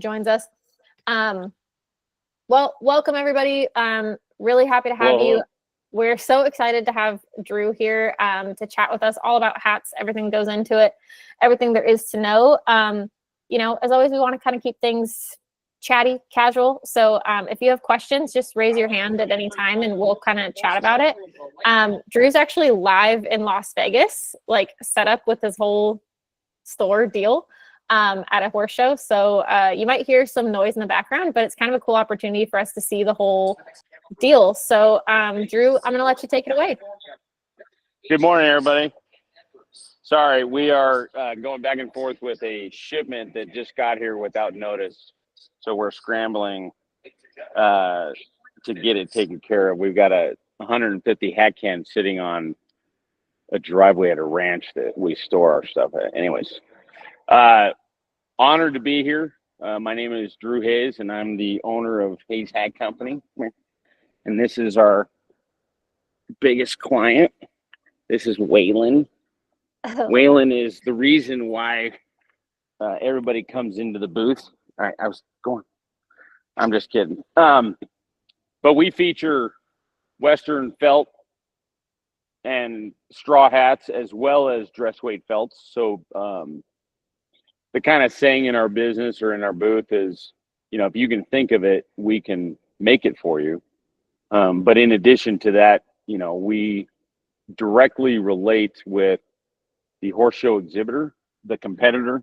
joins us. Well, welcome everybody. Really happy to have you. We're so excited to have Drew here to chat with us all about hats, everything that goes into it, everything there is to know. As always, we want to kind of keep things chatty, casual. So if you have questions, just raise your hand at any time and we'll kind of chat about it. Drew's actually live in Las Vegas, like set up with his whole store deal at a horse show. So you might hear some noise in the background, but it's kind of a cool opportunity for us to see the whole deal. So Drew, I'm going to let you take it away. Good morning, everybody. Sorry, we are going back and forth with a shipment that just got here without notice. So we're scrambling to get it taken care of. We've got a 150 hat can sitting on a driveway at a ranch that we store our stuff at. Anyways, honored to be here. My name is Drew Hayes, and I'm the owner of Hayes Hat Company. And this is our biggest client. This is Waylon. Waylon is the reason why everybody comes into the booth. All right, I'm just kidding. But we feature Western felt and straw hats as well as dress weight felts. So the kind of saying in our business or in our booth is, if you can think of it, we can make it for you. But in addition to that, we directly relate with the horse show exhibitor, the competitor,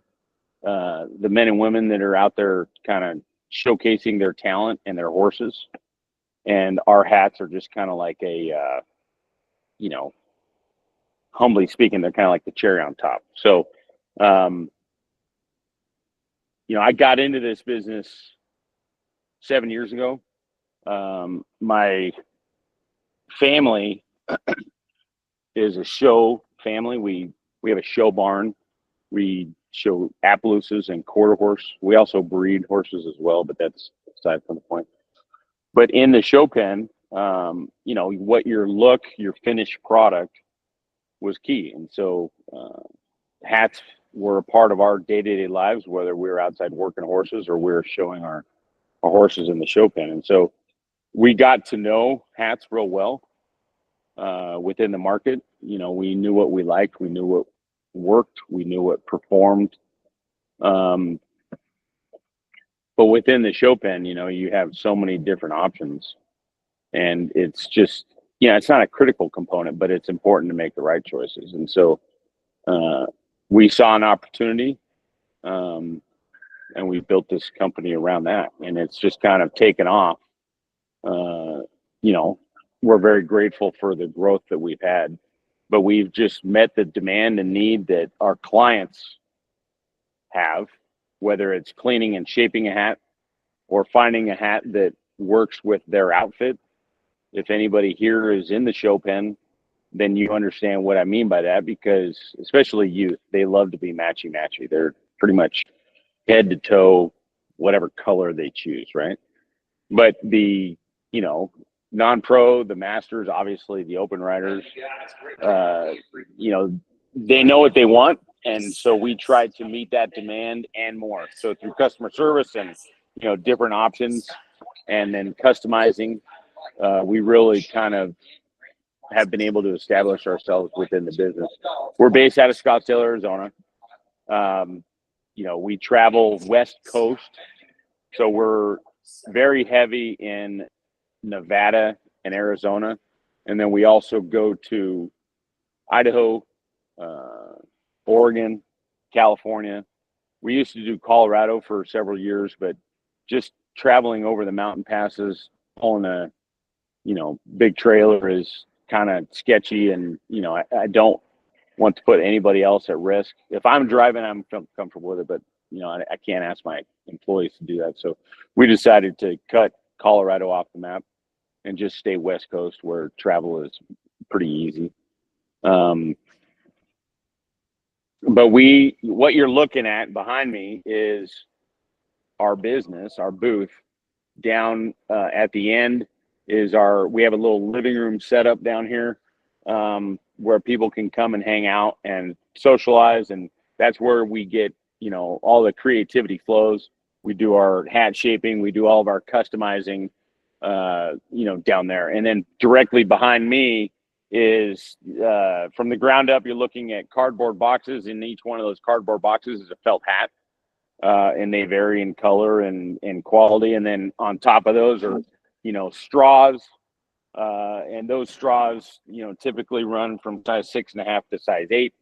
the men and women that are out there kind of showcasing their talent and their horses. And our hats are just kind of like a, humbly speaking, they're kind of like the cherry on top. So, I got into this business 7 years ago. My family is a show family. We have a show barn. We show Appaloosas and quarter horse. We also breed horses as well, but that's aside from the point. But in the show pen, what your finished product was key. And so hats were a part of our day-to-day lives, whether we were outside working horses or we were showing our horses in the show pen. And so we got to know hats real well within the market. We knew what we liked. We knew what worked. We knew what performed. But within the show pen, you have so many different options. And it's just, it's not a critical component, but it's important to make the right choices. And so we saw an opportunity and we built this company around that. And it's just kind of taken off. We're very grateful for the growth that we've had, but we've just met the demand and need that our clients have, whether it's cleaning and shaping a hat or finding a hat that works with their outfit. If anybody here is in the show pen, then you understand what I mean by that, because especially youth, they love to be matchy-matchy. They're pretty much head to toe, whatever color they choose, right? But the, non-pro, the masters, obviously the open riders, they know what they want. And so we try to meet that demand and more. So through customer service and, different options and then customizing, we really kind of have been able to establish ourselves within the business. We're based out of Scottsdale, Arizona. We travel West Coast. So we're very heavy in Nevada and Arizona. And then we also go to Idaho, Oregon, California. We used to do Colorado for several years, but just traveling over the mountain passes, pulling a, big trailer is kind of sketchy. And, I don't want to put anybody else at risk. If I'm driving, I'm comfortable with it, but, I can't ask my employees to do that. So we decided to cut Colorado off the map and just stay West Coast, where travel is pretty easy. But what you're looking at behind me is our business, our booth. Down at the end is we have a little living room set up down here where people can come and hang out and socialize. And that's where we get, all the creativity flows. We do our hat shaping. We do all of our customizing, down there. And then directly behind me is from the ground up, you're looking at cardboard boxes. In each one of those cardboard boxes is a felt hat. And they vary in color and quality. And then on top of those are, straws. And those straws, typically run from size 6.5 to size 8.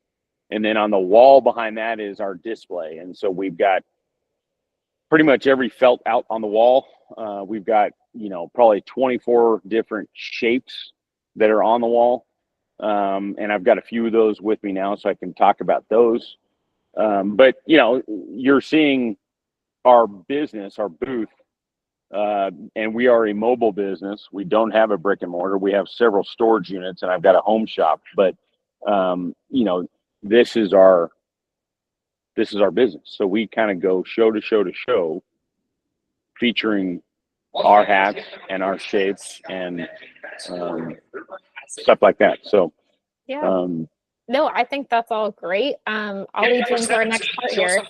And then on the wall behind that is our display. And so we've got pretty much every felt out on the wall. We've got, probably 24 different shapes that are on the wall. And I've got a few of those with me now, so I can talk about those. But, you're seeing our business, our booth, and we are a mobile business. We don't have a brick and mortar. We have several storage units, and I've got a home shop. But, this is our business. So we kind of go show to show to show, featuring our hats and our shapes and stuff like that. So, yeah. No, I think that's all great. I'll lead you into our next part here.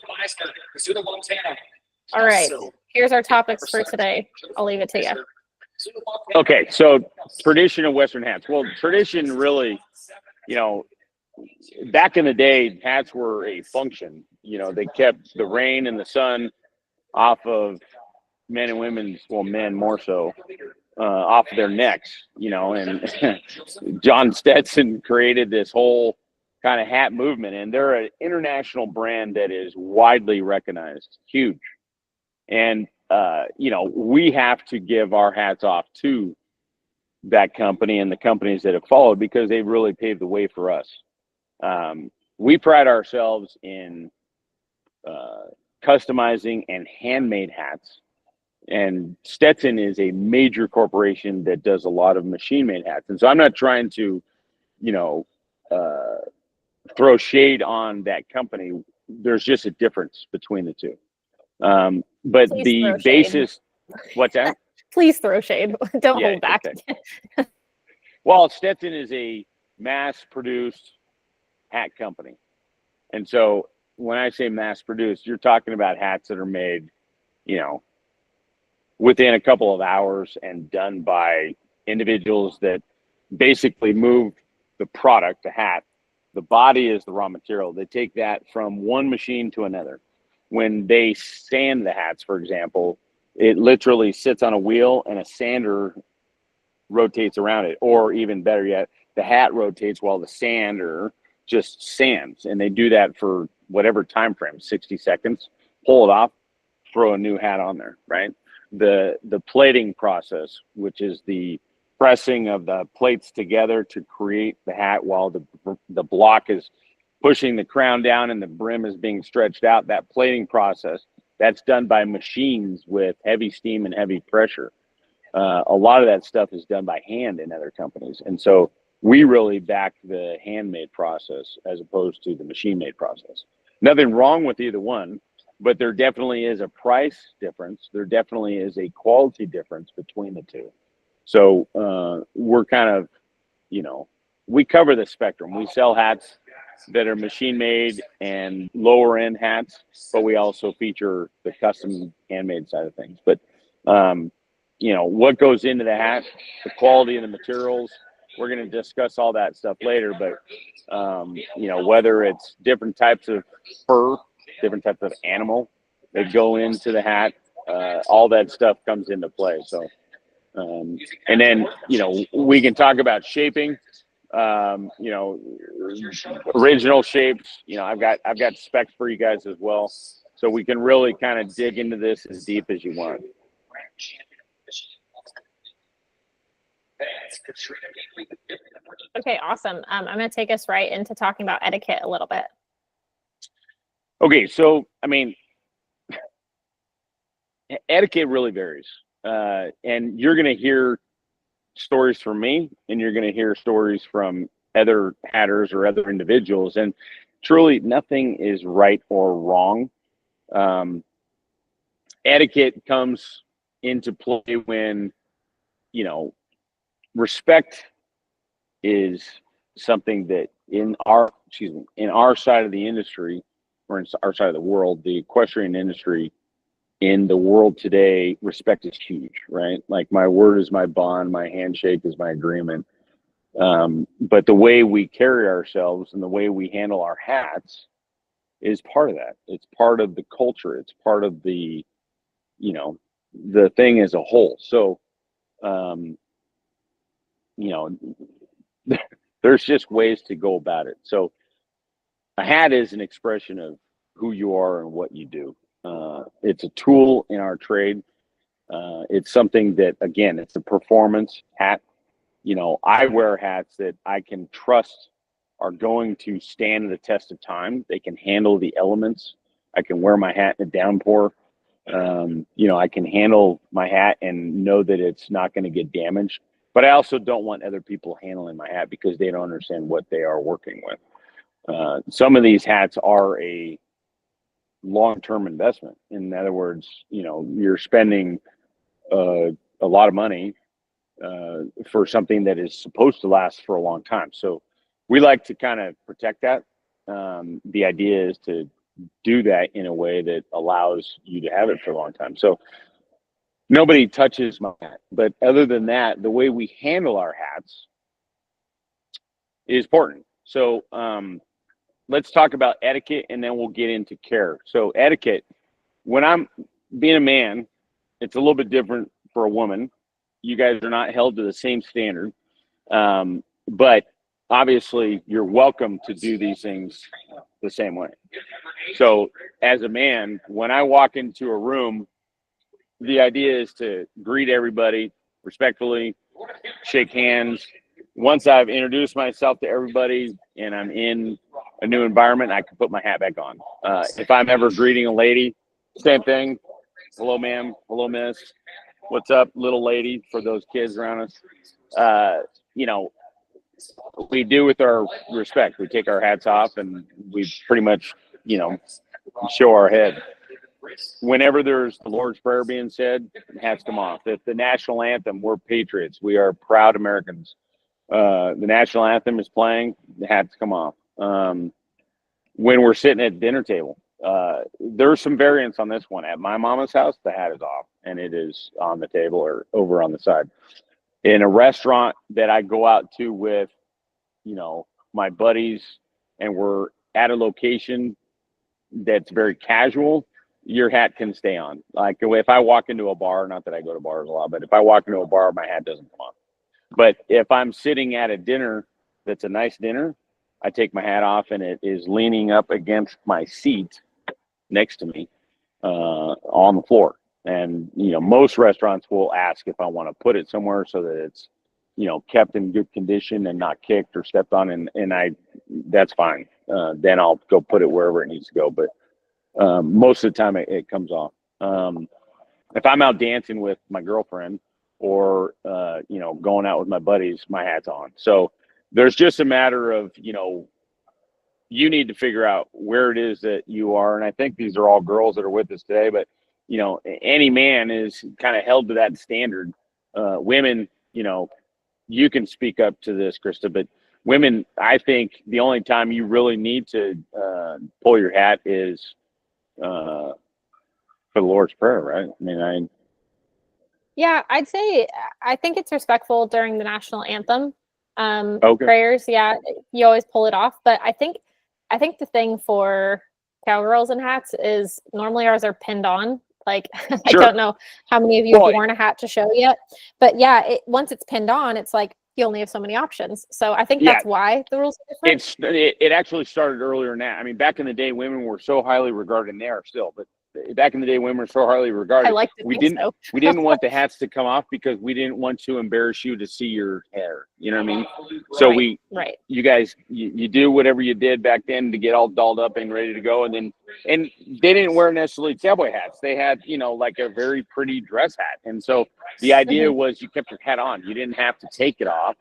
All right, here's our topics for today. I'll leave it to you. Okay, so tradition of Western hats. Well, tradition really, back in the day, hats were a function. They kept the rain and the sun off of men and women's, well, men more so, off of their necks, and John Stetson created this whole kind of hat movement, and they're an international brand that is widely recognized, huge. And, we have to give our hats off to that company and the companies that have followed, because they really paved the way for us. We pride ourselves in customizing and handmade hats. And Stetson is a major corporation that does a lot of machine-made hats. And so I'm not trying to, throw shade on that company. There's just a difference between the two. But Please the basis, what's that? Please throw shade. Don't hold back. Okay. Well, Stetson is a mass-produced hat company. And so when I say mass-produced, you're talking about hats that are made, within a couple of hours and done by individuals that basically move the product, the hat. The body is the raw material. They take that from one machine to another. When they sand the hats, for example, it literally sits on a wheel and a sander rotates around it. Or even better yet, the hat rotates while the sander just sands. And they do that for whatever time frame, 60 seconds, pull it off, throw a new hat on there, right? The plating process, which is the pressing of the plates together to create the hat while the block is pushing the crown down and the brim is being stretched out. That plating process, that's done by machines with heavy steam and heavy pressure. A lot of that stuff is done by hand in other companies. And so we really back the handmade process as opposed to the machine-made process. Nothing wrong with either one, but there definitely is a price difference. There definitely is a quality difference between the two. So we're kind of, we cover the spectrum. We sell hats that are machine made and lower end hats, but we also feature the custom handmade side of things. But, what goes into the hat, the quality of the materials, we're going to discuss all that stuff later. But, whether it's different types of fur, different types of animal that go into the hat, all that stuff comes into play. So, and then, we can talk about shaping, original shapes. I've got specs for you guys as well. So we can really kind of dig into this as deep as you want. Okay, awesome. I'm going to take us right into talking about etiquette a little bit. Okay, so, etiquette really varies. And you're going to hear stories from me, and you're going to hear stories from other hatters or other individuals. And truly, nothing is right or wrong. Etiquette comes into play when, respect is something that in our side of the industry, or in our side of the world, the equestrian industry, in the world today, respect is huge, right? Like my word is my bond, my handshake is my agreement. But the way we carry ourselves and the way we handle our hats is part of that. It's part of the culture. It's part of the, you know, the thing as a whole. So, um, you know, there's just ways to go about it. So a hat is an expression of who you are and what you do. It's a tool in our trade. It's something that, again, it's a performance hat. You know, I wear hats that I can trust are going to stand the test of time. They can handle the elements. I can wear my hat in a downpour. You know, I can handle my hat and know that it's not going to get damaged. But I also don't want other people handling my hat because they don't understand what they are working with. Some of these hats are a long-term investment. In other words, you know, you're spending a lot of money for something that is supposed to last for a long time. So we like to kind of protect that. The idea is to do that in a way that allows you to have it for a long time. So nobody touches my hat. But other than that, the way we handle our hats is important. So let's talk about etiquette and then we'll get into care. So etiquette, when I'm being a man, it's a little bit different for a woman. You guys are not held to the same standard. But obviously you're welcome to do these things the same way. So as a man, when I walk into a room, the idea is to greet everybody respectfully, shake hands. Once I've introduced myself to everybody and I'm in a new environment, I can put my hat back on. If I'm ever greeting a lady, same thing. Hello, ma'am. Hello, miss. What's up, little lady, for those kids around us. You know, we do with our respect. We take our hats off and we pretty much, you know, show our head. Whenever there's the Lord's Prayer being said, hats come off. If the national anthem, we're patriots. We are proud Americans. The national anthem is playing, the hats come off. When we're sitting at dinner table, there's some variance on this one. At my mama's house, the hat is off and it is on the table or over on the side. In a restaurant that I go out to with, you know, my buddies, and we're at a location that's very casual, your hat can stay on. Like if I walk into a bar, not that I go to bars a lot, but if I walk into a bar, my hat doesn't come on. But if I'm sitting at a dinner that's a nice dinner, I take my hat off and it is leaning up against my seat next to me on the floor. And, you know, most restaurants will ask if I want to put it somewhere so that it's, you know, kept in good condition and not kicked or stepped on. And that's fine. Then I'll go put it wherever it needs to go. But most of the time it comes off. If I'm out dancing with my girlfriend or, you know, going out with my buddies, my hat's on. So there's just a matter of, you know, you need to figure out where it is that you are. And I think these are all girls that are with us today, but, you know, any man is kind of held to that standard. Women, you know, you can speak up to this, Krista, but women, I think the only time you really need to pull your hat is for the Lord's Prayer, right? I mean, Yeah, I'd say I think it's respectful during the national anthem. Okay. Prayers, yeah, you always pull it off. But I think the thing for cowgirls and hats is normally ours are pinned on. Like I Sure. don't know how many of you have worn a hat to show yet, but yeah, once it's pinned on, it's like you only have so many options. So I think that's why the rules are different. It actually started earlier than that. I mean, back in the day, women were so highly regarded, and they are still, but back in the day, women were so highly regarded. I like to we think didn't so. we didn't want the hats to come off because we didn't want to embarrass you to see your hair. You know what I mean? So right. You guys, you do whatever you did back then to get all dolled up and ready to go, and they didn't wear necessarily cowboy hats. They had, you know, like a very pretty dress hat, and so the idea was you kept your hat on. You didn't have to take it off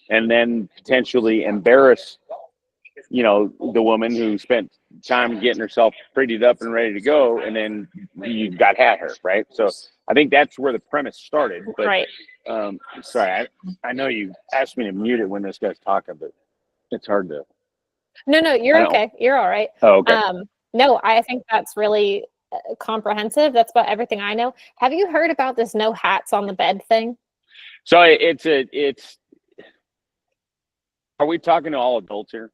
and then potentially embarrass, you know, the woman who spent time getting herself prettied up and ready to go, and then you got hat hair, right? So I think that's where the premise started. But, right. Sorry, I know you asked me to mute it when this guy's talking, but it's hard to. No, you're okay. You're all right. Oh, okay. No, I think that's really comprehensive. That's about everything I know. Have you heard about this no hats on the bed thing? So are we talking to all adults here?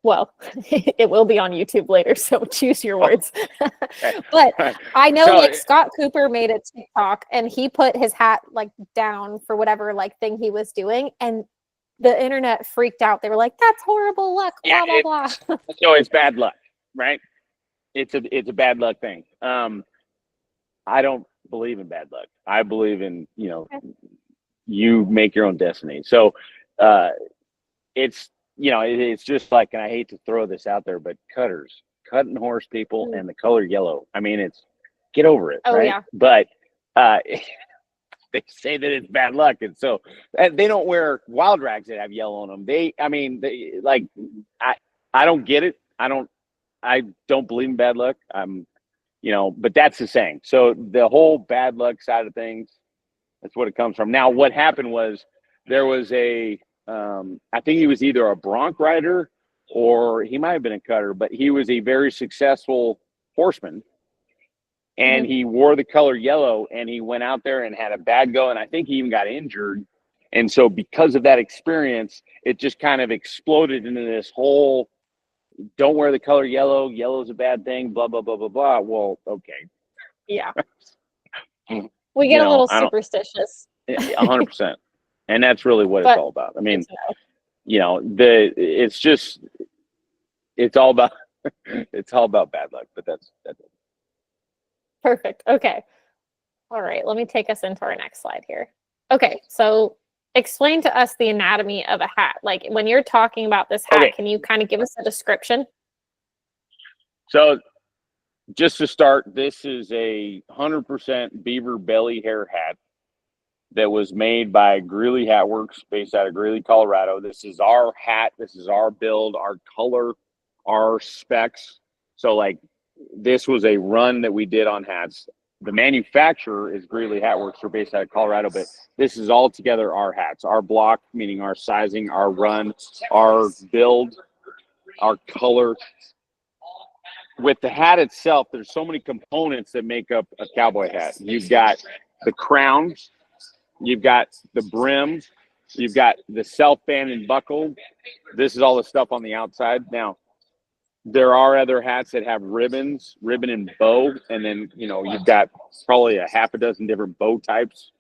Well, it will be on YouTube later, so choose your words. Okay. But I know, So, like, Scott Cooper made a TikTok and he put his hat like down for whatever like thing he was doing, and the internet freaked out. They were like, "That's horrible luck." yeah, Blah blah blah. so it's bad luck, right? It's a bad luck thing. I don't believe in bad luck. I believe in, you make your own destiny. So it's, it's just like, and I hate to throw this out there, but cutting horse people and the color yellow. I mean, it's, get over it, Oh right? yeah. But they say that it's bad luck, and so they don't wear wild rags that have yellow on them. I don't get it. I don't believe in bad luck. But that's the saying. So the whole bad luck side of things, that's what it comes from. Now, what happened was there was I think he was either a bronc rider or he might have been a cutter, but he was a very successful horseman. And he wore the color yellow, and he went out there and had a bad go. And I think he even got injured. And so because of that experience, it just kind of exploded into this whole, don't wear the color yellow. Yellow's a bad thing, blah, blah, blah, blah, blah. Well, okay. Yeah. We get a little superstitious. 100%. And that's really what it's all about. I mean, it's all about, it's all about bad luck, but that's it. Perfect. Okay. All right. Let me take us into our next slide here. Okay. So explain to us the anatomy of a hat. Like, when you're talking about this hat, can you kind of give us a description? So just to start, this is a 100% beaver belly hair hat that was made by Greeley Hat Works based out of Greeley, Colorado. This is our hat. This is our build, our color, our specs. So like, this was a run that we did on hats. The manufacturer is Greeley Hat Works. We're based out of Colorado, but this is all together our hats, our block, meaning our sizing, our run, our build, our color. With the hat itself, there's so many components that make up a cowboy hat. You've got the crown, you've got the brim, you've got the self-band and buckle. This is all the stuff on the outside. Now, there are other hats that have ribbon and bow, and then, you've got probably a half a dozen different bow types.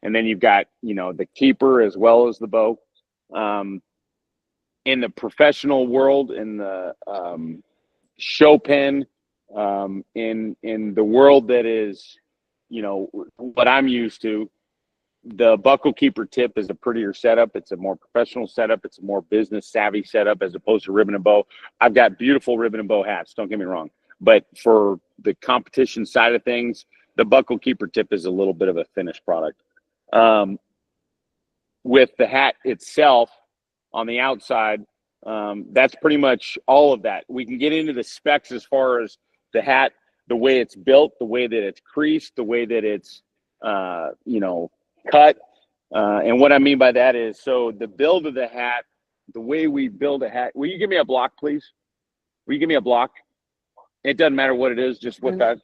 And then you've got, the keeper as well as the bow. In the professional world, in the show pen, in the world that is, what I'm used to, the buckle keeper tip is a prettier setup. It's a more professional setup. It's a more business savvy setup as opposed to ribbon and bow. I've got beautiful ribbon and bow hats, don't get me wrong. But for the competition side of things, the buckle keeper tip is a little bit of a finished product. With the hat itself on the outside, that's pretty much all of that. We can get into the specs as far as the hat, the way it's built, the way that it's creased, the way that it's, cut. And what I mean by that is, so the build of the hat, the way we build a hat. Will you give me a block, please? Will you give me a block? It doesn't matter what it is, just what that.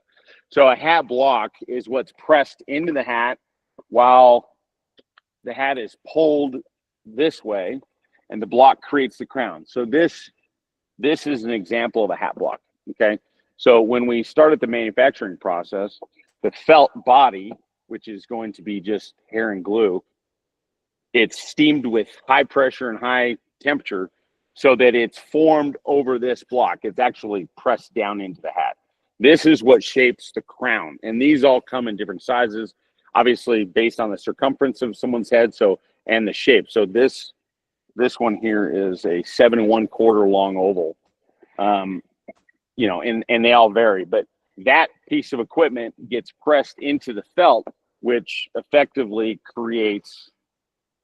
So a hat block is what's pressed into the hat while the hat is pulled this way, and the block creates the crown. So this is an example of a hat block. Okay. So when we started the manufacturing process, the felt body, which is going to be just hair and glue, it's steamed with high pressure and high temperature so that it's formed over this block. It's actually pressed down into the hat. This is what shapes the crown. And these all come in different sizes, obviously based on the circumference of someone's head, and the shape. So this one here is a 7 1/4 long oval. And they all vary, but that piece of equipment gets pressed into the felt, which effectively creates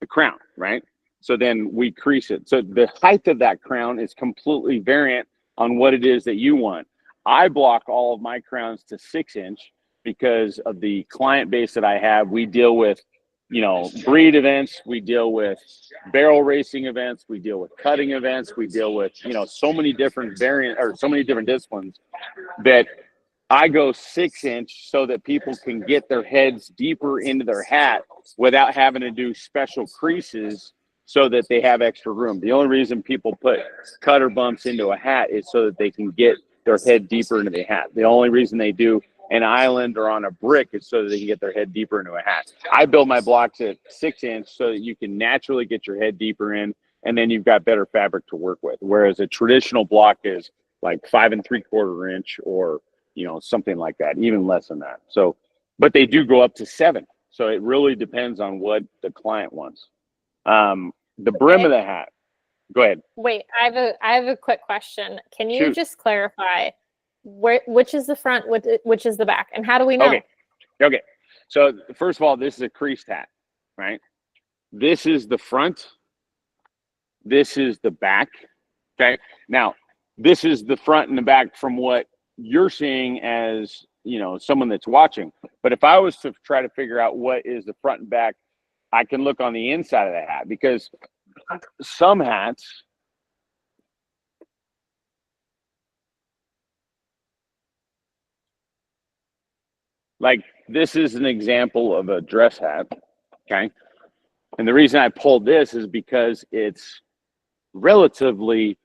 the crown, right? So then we crease it. So the height of that crown is completely variant on what it is that you want. I block all of my crowns to 6 inch because of the client base that I have. We deal with breed events. We deal with barrel racing events. We deal with cutting events. We deal with, so many different so many different disciplines that I go 6-inch so that people can get their heads deeper into their hat without having to do special creases so that they have extra room. The only reason people put cutter bumps into a hat is so that they can get their head deeper into the hat. The only reason they do an island or on a brick is so that they can get their head deeper into a hat. I build my blocks at 6-inch so that you can naturally get your head deeper in, and then you've got better fabric to work with. Whereas a traditional block is like 5 3/4 inch or something like that, even less than that. So, but they do go up to 7. So it really depends on what the client wants. The brim of the hat. Go ahead. Wait, I have a quick question. Can you just clarify which is the front, which is the back, and how do we know? Okay. So first of all, this is a creased hat, right? This is the front. This is the back. Okay. Now, this is the front and the back from what you're seeing as someone that's watching. But if I was to try to figure out what is the front and back, I can look on the inside of the hat, because some hats like this is an example of a dress hat. Okay. And the reason I pulled this is because it's relatively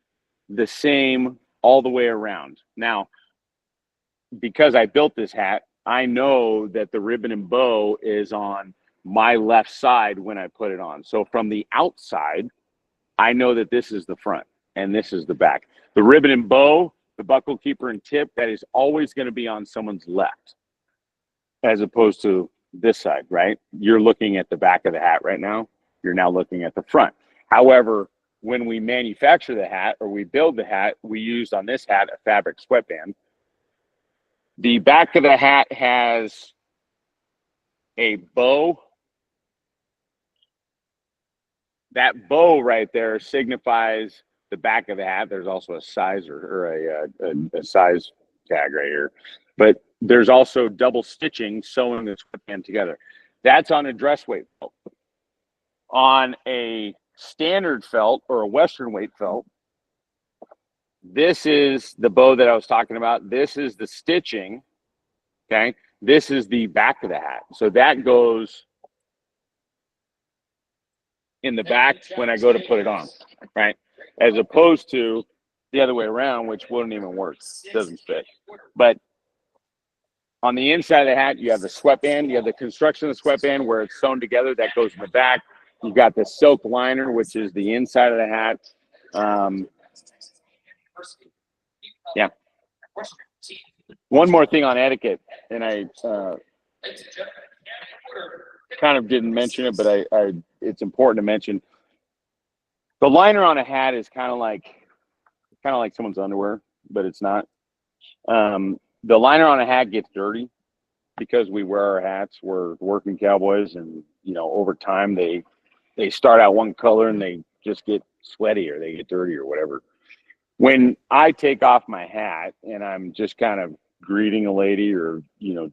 the same all the way around. Now, because I built this hat, I know that the ribbon and bow is on my left side when I put it on. So from the outside, I know that this is the front and this is the back. The ribbon and bow, the buckle keeper and tip, that is always going to be on someone's left as opposed to this side, right? You're looking at the back of the hat right now. You're now looking at the front. However, when we manufacture the hat or we build the hat, we used on this hat a fabric sweatband. The back of the hat has a bow. That bow right there signifies the back of the hat. There's also a size or a size tag right here. But there's also double stitching sewing the sweatband together. That's on a dress weight felt. On a standard felt or a Western weight felt, this is the bow that I was talking about. This is the stitching. Okay. This is the back of the hat. So that goes in the back when I go to put it on, right? As opposed to the other way around, which wouldn't even work. It doesn't fit. But on the inside of the hat, you have the sweatband. You have the construction of the sweatband where it's sewn together. That goes in the back. You've got the silk liner, which is the inside of the hat. Yeah. One more thing on etiquette, and I kind of didn't mention it, but it's important to mention. The liner on a hat is kind of like someone's underwear, but it's not. The liner on a hat gets dirty because we wear our hats. We're working cowboys, and over time they start out one color and they just get sweaty or they get dirty or whatever. When I take off my hat and I'm just kind of greeting a lady or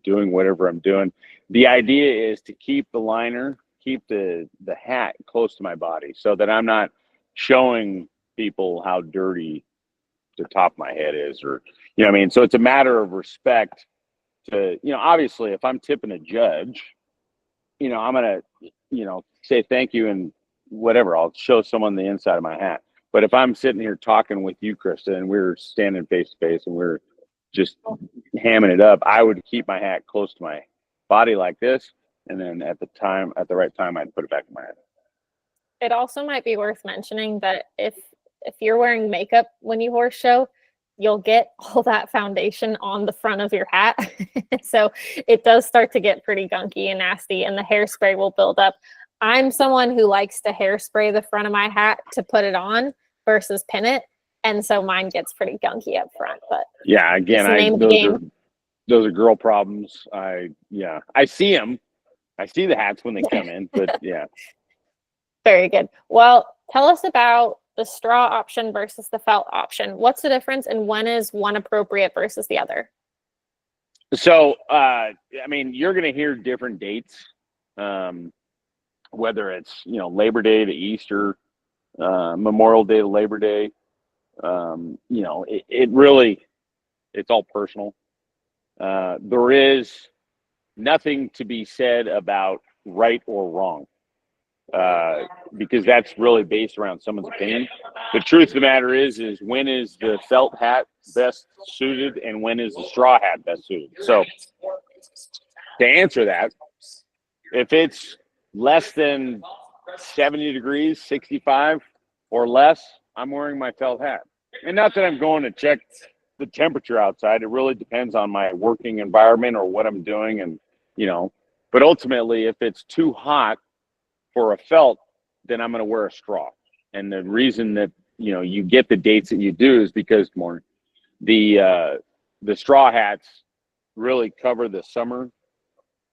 doing whatever I'm doing, the idea is to keep the liner, keep the hat close to my body so that I'm not showing people how dirty the top of my head is, or what I mean. So it's a matter of respect to obviously if I'm tipping a judge, I'm gonna say thank you and whatever, I'll show someone the inside of my hat. But if I'm sitting here talking with you, Krista, and we're standing face to face and we're just hamming it up, I would keep my hat close to my body like this, and then at the right time, I'd put it back in my head. It also might be worth mentioning that if you're wearing makeup when you horse show, you'll get all that foundation on the front of your hat. So it does start to get pretty gunky and nasty, and the hairspray will build up. I'm someone who likes to hairspray the front of my hat to put it on versus pin it. And so mine gets pretty gunky up front. But yeah, again, those are girl problems. I see them. I see the hats when they come in, but yeah. Very good. Well, tell us about the straw option versus the felt option. What's the difference, and when is one appropriate versus the other? So, you're going to hear different dates. whether it's, Labor Day to Easter, Memorial Day to Labor Day. It really, it's all personal. There is nothing to be said about right or wrong, because that's really based around someone's opinion. The truth of the matter is when is the felt hat best suited and when is the straw hat best suited? So to answer that, if it's less than 70 degrees, 65 or less, I'm wearing my felt hat. And not that I'm going to check the temperature outside. It really depends on my working environment or what I'm doing. And, but ultimately, if it's too hot for a felt, then I'm going to wear a straw. And the reason that, you get the dates that you do is because the straw hats really cover the summer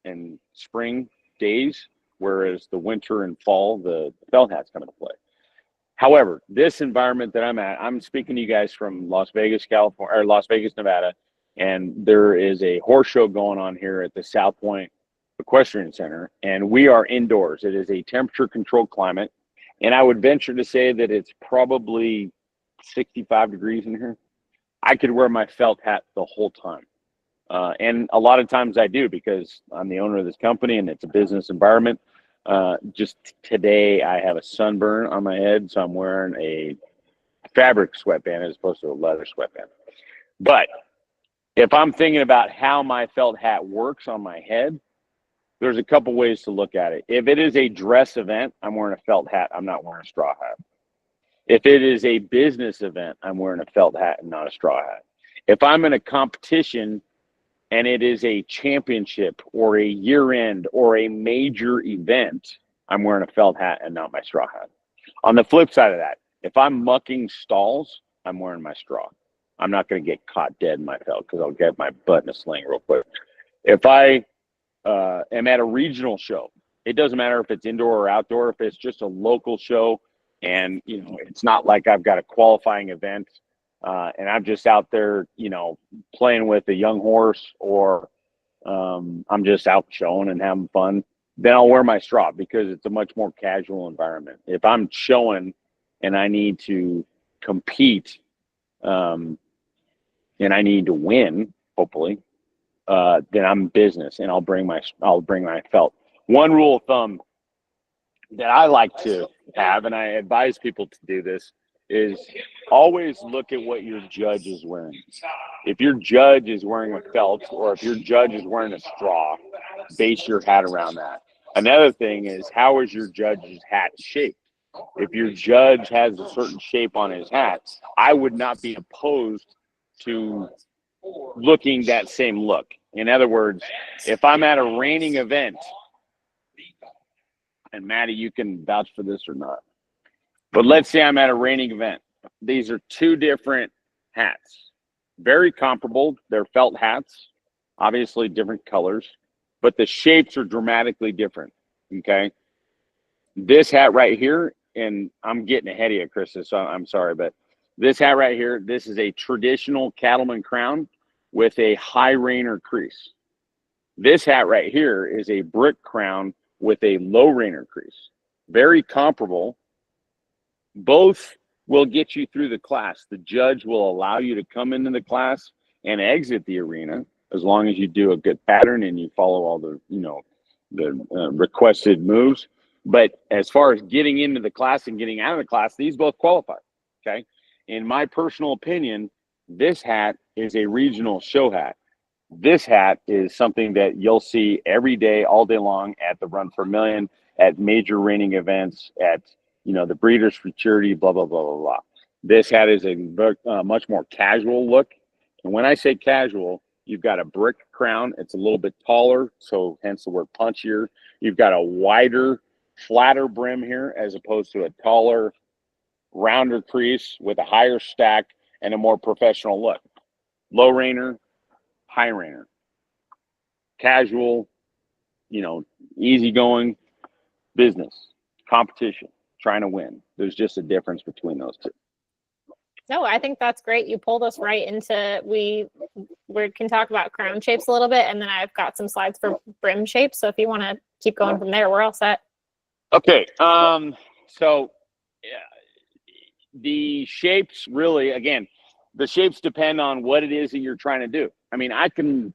and spring days, whereas the winter and fall, the felt hats come into play. However, this environment that I'm at, I'm speaking to you guys from Las Vegas, California, or Las Vegas, Nevada, and there is a horse show going on here at the South Point Equestrian Center, and we are indoors. It is a temperature-controlled climate, and I would venture to say that it's probably 65 degrees in here. I could wear my felt hat the whole time. And a lot of times I do because I'm the owner of this company and it's a business environment. Just today I have a sunburn on my head, so I'm wearing a fabric sweatband as opposed to a leather sweatband. But if I'm thinking about how my felt hat works on my head, there's a couple ways to look at it. If it is a dress event, I'm wearing a felt hat. I'm not wearing a straw hat. If it is a business event, I'm wearing a felt hat and not a straw hat. If I'm in a competition and it is a championship or a year-end or a major event, I'm wearing a felt hat and not my straw hat. On the flip side of that, if I'm mucking stalls, I'm wearing my straw. I'm not going to get caught dead in my felt because I'll get my butt in a sling real quick. If I am at a regional show, it doesn't matter if it's indoor or outdoor. If it's just a local show and, it's not like I've got a qualifying event, and I'm just out there, playing with a young horse, or I'm just out showing and having fun, then I'll wear my straw because it's a much more casual environment. If I'm showing and I need to compete, and I need to win, hopefully, then I'm business and I'll bring my felt. One rule of thumb that I like to have, and I advise people to do this, is always look at what your judge is wearing. If your judge is wearing a felt or if your judge is wearing a straw, base your hat around that. Another thing is, how is your judge's hat shaped? If your judge has a certain shape on his hat, I would not be opposed to looking that same look. In other words, if I'm at a reining event, and Maddie, you can vouch for this or not, but let's say I'm at a reining event. These are two different hats. Very comparable. They're felt hats, obviously different colors, but the shapes are dramatically different, okay? This hat right here, and I'm getting ahead of you, Chris, so I'm sorry, but this hat right here, this is a traditional cattleman crown with a high reiner crease. This hat right here is a brick crown with a low reiner crease. Very comparable. Both will get you through the class. The judge will allow you to come into the class and exit the arena as long as you do a good pattern and you follow all the, requested moves. But as far as getting into the class and getting out of the class, these both qualify, okay? In my personal opinion, this hat is a regional show hat. This hat is something that you'll see every day, all day long at the Run for a Million, at major reining events, at the Breeders' Futurity, blah, blah, blah, blah, blah. This hat is a much more casual look. And when I say casual, you've got a brick crown. It's a little bit taller, so hence the word punchier. You've got a wider, flatter brim here as opposed to a taller, rounder crease with a higher stack and a more professional look. Low reiner, high reiner. Casual, easygoing, business, competition, trying to win. There's just a difference between those two. No, I think that's great. You pulled us right into, we can talk about crown shapes a little bit, and then I've got some slides for brim shapes. So if you want to keep going from there, we're all set. Okay. So yeah, the shapes really, again, the shapes depend on what it is that you're trying to do. I mean, I can,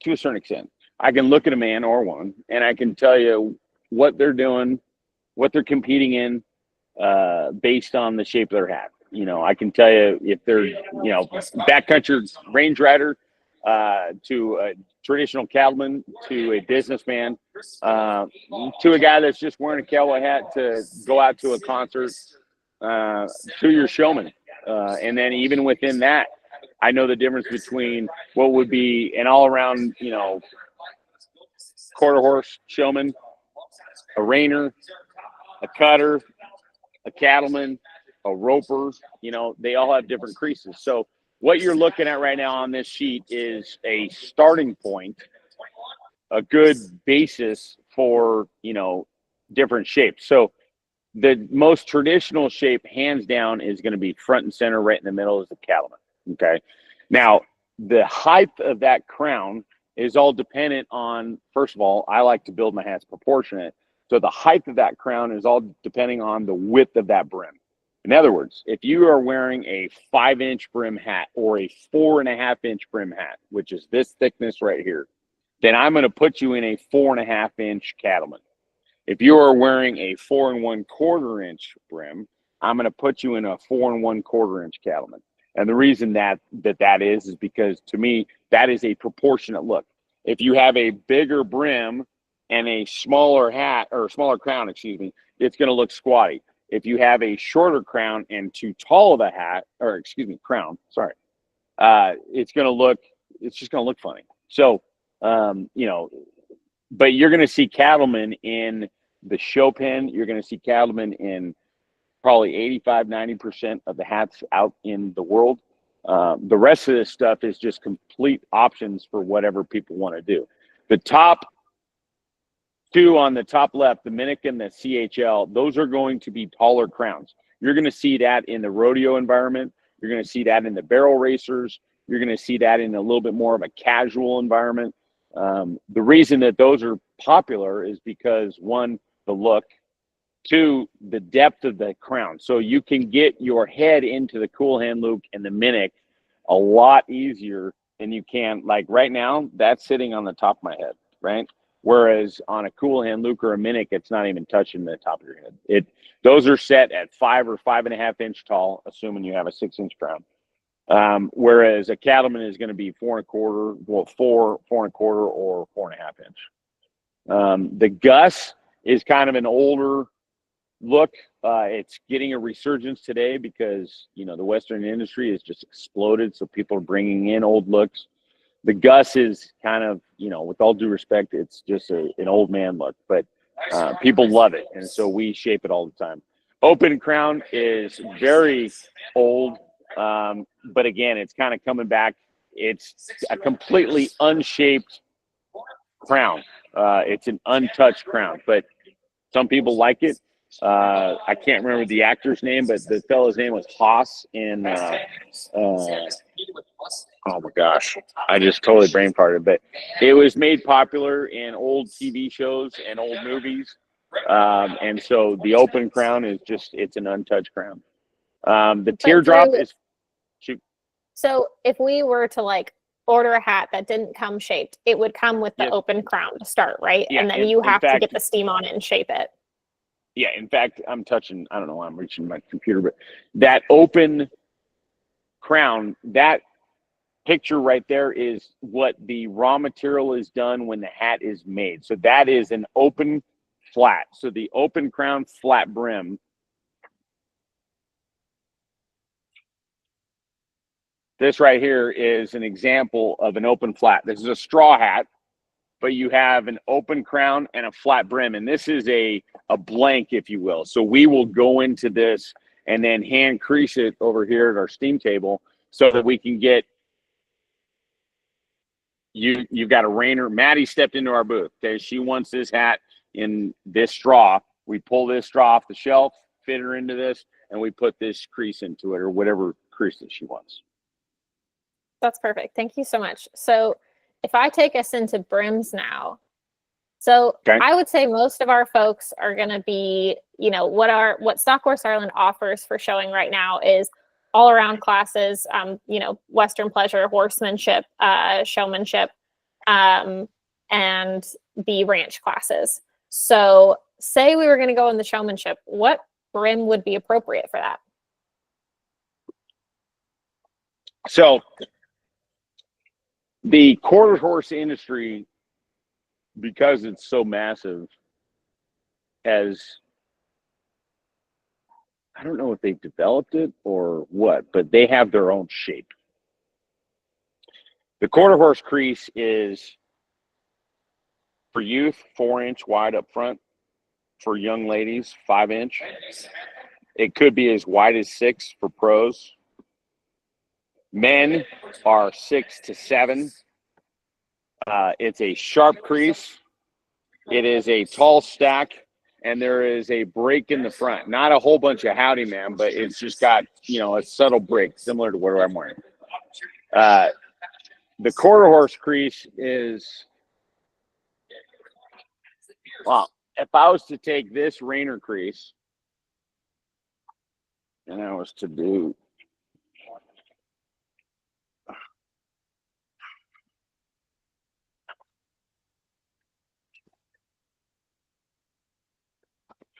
to a certain extent, I can look at a man or woman and I can tell you what they're doing, what they're competing in, based on the shape of their hat. I can tell you if they're, backcountry range rider, to a traditional cattleman, to a businessman, to a guy that's just wearing a cowboy hat to go out to a concert, to your showman. And then even within that, I know the difference between what would be an all around, quarter horse showman, a reiner, a cutter, a cattleman, a roper. They all have different creases. So what you're looking at right now on this sheet is a starting point, a good basis for, different shapes. So the most traditional shape, hands down, is going to be front and center, right in the middle is the cattleman. Okay. Now, the height of that crown is all dependent on, first of all, I like to build my hats proportionate. So the height of that crown is all depending on the width of that brim. In other words, if you are wearing a 5-inch brim hat or a 4.5-inch brim hat, which is this thickness right here, then I'm going to put you in a 4.5-inch cattleman. If you are wearing a 4 1/4-inch brim, I'm going to put you in a 4 1/4-inch cattleman. And the reason that is because to me, that is a proportionate look. If you have a bigger brim and a smaller hat or smaller crown, excuse me, it's going to look squatty. If you have a shorter crown and too tall of a hat, or excuse me, crown, sorry, it's just going to look funny. So, but you're going to see cattlemen in the show pen. You're going to see cattlemen in probably 85-90% of the hats out in the world. The rest of this stuff is just complete options for whatever people want to do. The top two on the top left, the Minic and the CHL, those are going to be taller crowns. You're going to see that in the rodeo environment. You're going to see that in the barrel racers. You're going to see that in a little bit more of a casual environment. The reason that those are popular is because, one, the look, two, the depth of the crown. So you can get your head into the cool hand loop and the Minic a lot easier than you can. Like right now, that's sitting on the top of my head, right? Whereas on a cool hand Luke or a Minic, it's not even touching the top of your head. Those are set at 5 or 5.5 inch tall, assuming you have a 6-inch crown. Whereas a cattleman is going to be 4 1/4, well, 4 1/4, or 4.5 inch. The Gus is kind of an older look. It's getting a resurgence today because the Western industry has just exploded, so people are bringing in old looks. The Gus is kind of, with all due respect, it's just an old man look, but people love it, and so we shape it all the time. Open crown is very old, but again, it's kind of coming back. It's a completely unshaped crown. It's an untouched crown, but some people like it. I can't remember the actor's name, but the fellow's name was Haas in oh my gosh, I just totally brain farted. But it was made popular in old TV shows and old movies, and so the open crown is it's an untouched crown. The teardrop is shoot. So if we were to order a hat that didn't come shaped, it would come with the open crown to start, right? Yeah, and then you have to get the steam on it and shape it. Yeah, in fact, I don't know why I'm reaching my computer, but that open crown, that picture right there is what the raw material is done when the hat is made. So that is an open flat. So the open crown, flat brim. This right here is an example of an open flat. This is a straw hat, but you have an open crown and a flat brim. And this is a blank, if you will. So we will go into this and then hand crease it over here at our steam table so that we can get, you've got a reiner. Maddie stepped into our booth. Okay, she wants this hat in this straw. We pull this straw off the shelf, fit her into this, and we put this crease into it, or whatever crease that she wants. That's perfect. Thank you so much. So if I take us into brims now, So Okay. I would say most of our folks are going to be, what Stock Horse Ireland offers for showing right now is all around classes, Western pleasure, horsemanship, showmanship, and the ranch classes. So say we were going to go in the showmanship, what brim would be appropriate for that? So the quarter horse industry, because it's so massive, has, I don't know if they've developed it or what, but they have their own shape. The quarter horse crease is for youth, 4-inch wide up front. For young ladies, 5-inch. It could be as wide as 6 for pros. Men are 6 to 7. It's a sharp crease. It is a tall stack, and there is a break in the front. Not a whole bunch of howdy, man, but it's just got, a subtle break, similar to what I'm wearing. The quarter horse crease is, well, if I was to take this Rainer crease, and I was to do,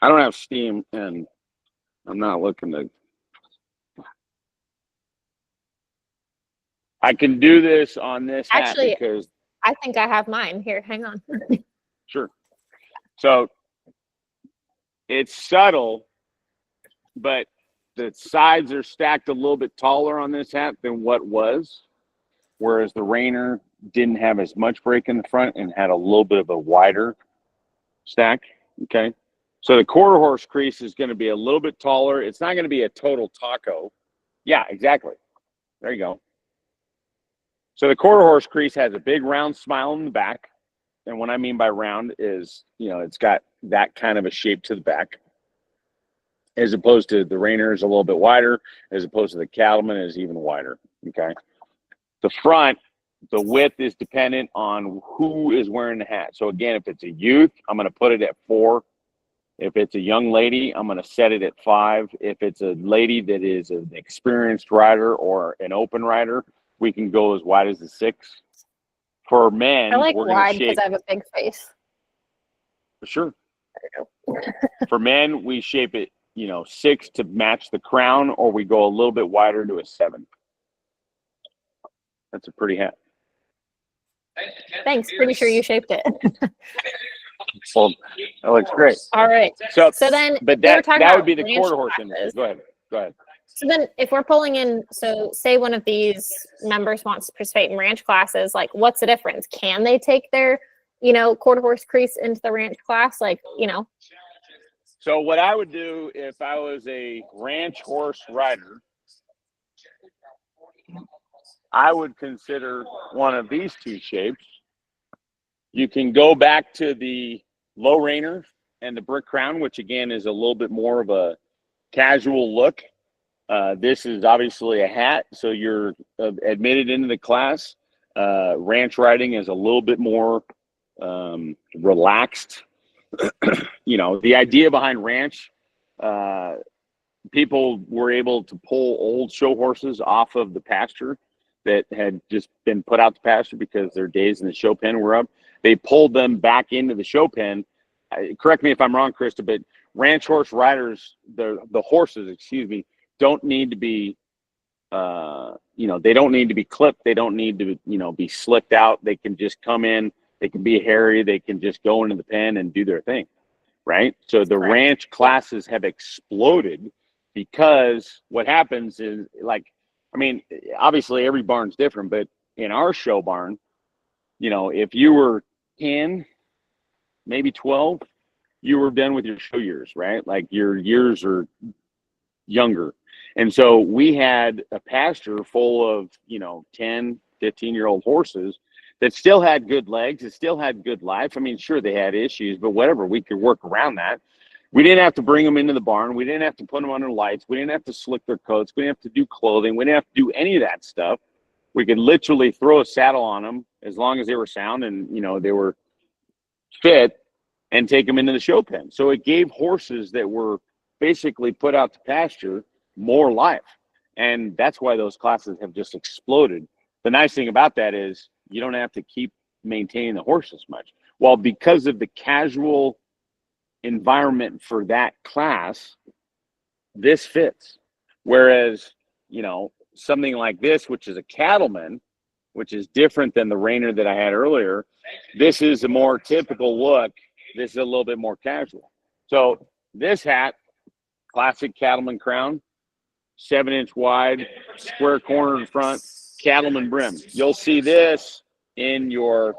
I don't have steam, and I'm not looking to. I can do this on this hat. Actually, because I think I have mine here. Hang on. Sure. So it's subtle, but the sides are stacked a little bit taller on this hat than what was, whereas the Rainer didn't have as much break in the front and had a little bit of a wider stack. Okay. So the quarter horse crease is going to be a little bit taller. It's not going to be a total taco. Yeah, exactly. There you go. So the quarter horse crease has a big round smile in the back. And what I mean by round is, it's got that kind of a shape to the back, as opposed to the Rainer is a little bit wider, as opposed to the Cattleman is even wider. Okay. The front, the width is dependent on who is wearing the hat. So again, if it's a youth, I'm going to put it at 4. If it's a young lady, I'm going to set it at 5. If it's a lady that is an experienced rider or an open rider, we can go as wide as a 6. For men, I like we're wide going to shape. because I have a big face. For sure. For men, we shape it, 6 to match the crown, or we go a little bit wider to a 7. That's a pretty hat. Thanks. Pretty sure you shaped it. Well, that looks great. All right. So then, but that would be the quarter horse industry. Go ahead. So then, if we're pulling in, so say one of these members wants to participate in ranch classes, like what's the difference? Can they take their, quarter horse crease into the ranch class? So what I would do if I was a ranch horse rider, I would consider one of these 2 shapes. You can go back to the low Rainer and the brick crown, which again is a little bit more of a casual look. This is obviously a hat, so you're admitted into the class. Ranch riding is a little bit more relaxed. The idea behind ranch, people were able to pull old show horses off of the pasture that had just been put out to pasture because their days in the show pen were up. They pulled them back into the show pen. Correct me if I'm wrong, Krista, but ranch horse riders, the horses, don't need to be, they don't need to be clipped. They don't need to, be slicked out. They can just come in. They can be hairy. They can just go into the pen and do their thing, right? So the ranch classes have exploded because what happens is, obviously every barn's different, but in our show barn, if you were 10, maybe 12, you were done with your show years, right? Like your years are younger. And so we had a pasture full of, 10, 15-year-old horses that still had good legs. It still had good life. I mean, sure, they had issues, but whatever, we could work around that. We didn't have to bring them into the barn. We didn't have to put them under lights. We didn't have to slick their coats. We didn't have to do clothing. We didn't have to do any of that stuff. We could literally throw a saddle on them as long as they were sound and, they were fit and take them into the show pen. So it gave horses that were basically put out to pasture more life. And that's why those classes have just exploded. The nice thing about that is you don't have to keep maintaining the horses much. Well, because of the casual environment for that class, this fits. Whereas, you know, something like this, which is a cattleman, which is different than the reiner that I had earlier, this is a more typical look. This is a little bit more casual. So this hat, classic cattleman crown, 7-inch wide, square corner in front, cattleman brim. You'll see this in your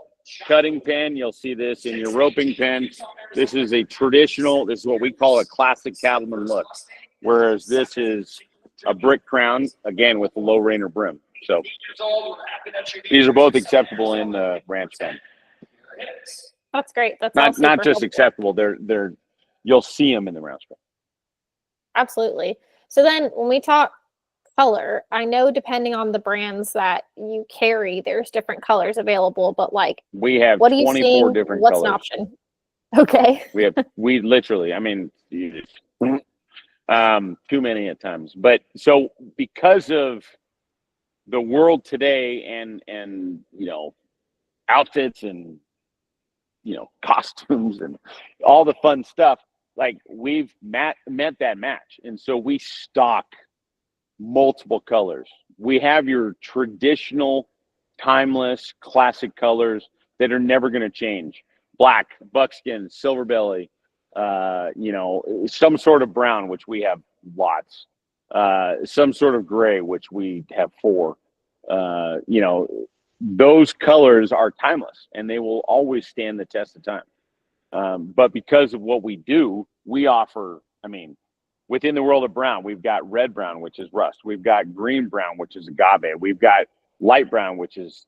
cutting pen. You'll see this in your roping pen. This is a traditional, this is what we call a classic cattleman look. Whereas this is a brick crown, again, with the low reiner brim. So these are both acceptable in the ranch pen. That's great. That's not all not just helpful. acceptable. They're you'll see them in the ranch pen. Absolutely. So then when we talk color, I know depending on the brands that you carry, there's different colors available, but like we have what are you 24 seeing? different What's colors. an option? Okay. we literally, I mean, too many at times. But so because of the world today and you know, outfits and you know, costumes and all the fun stuff, like we've met that match. And so we stock multiple colors. We have your traditional, timeless, classic colors that are never going to change. Black, buckskin, silver belly, you know, some sort of brown, which we have lots, some sort of gray, which we have 4. You know, those colors are timeless and they will always stand the test of time. But because of what we do, we offer, I mean, within the world of brown, we've got red brown, which is rust. We've got green brown, which is agave. We've got light brown, which is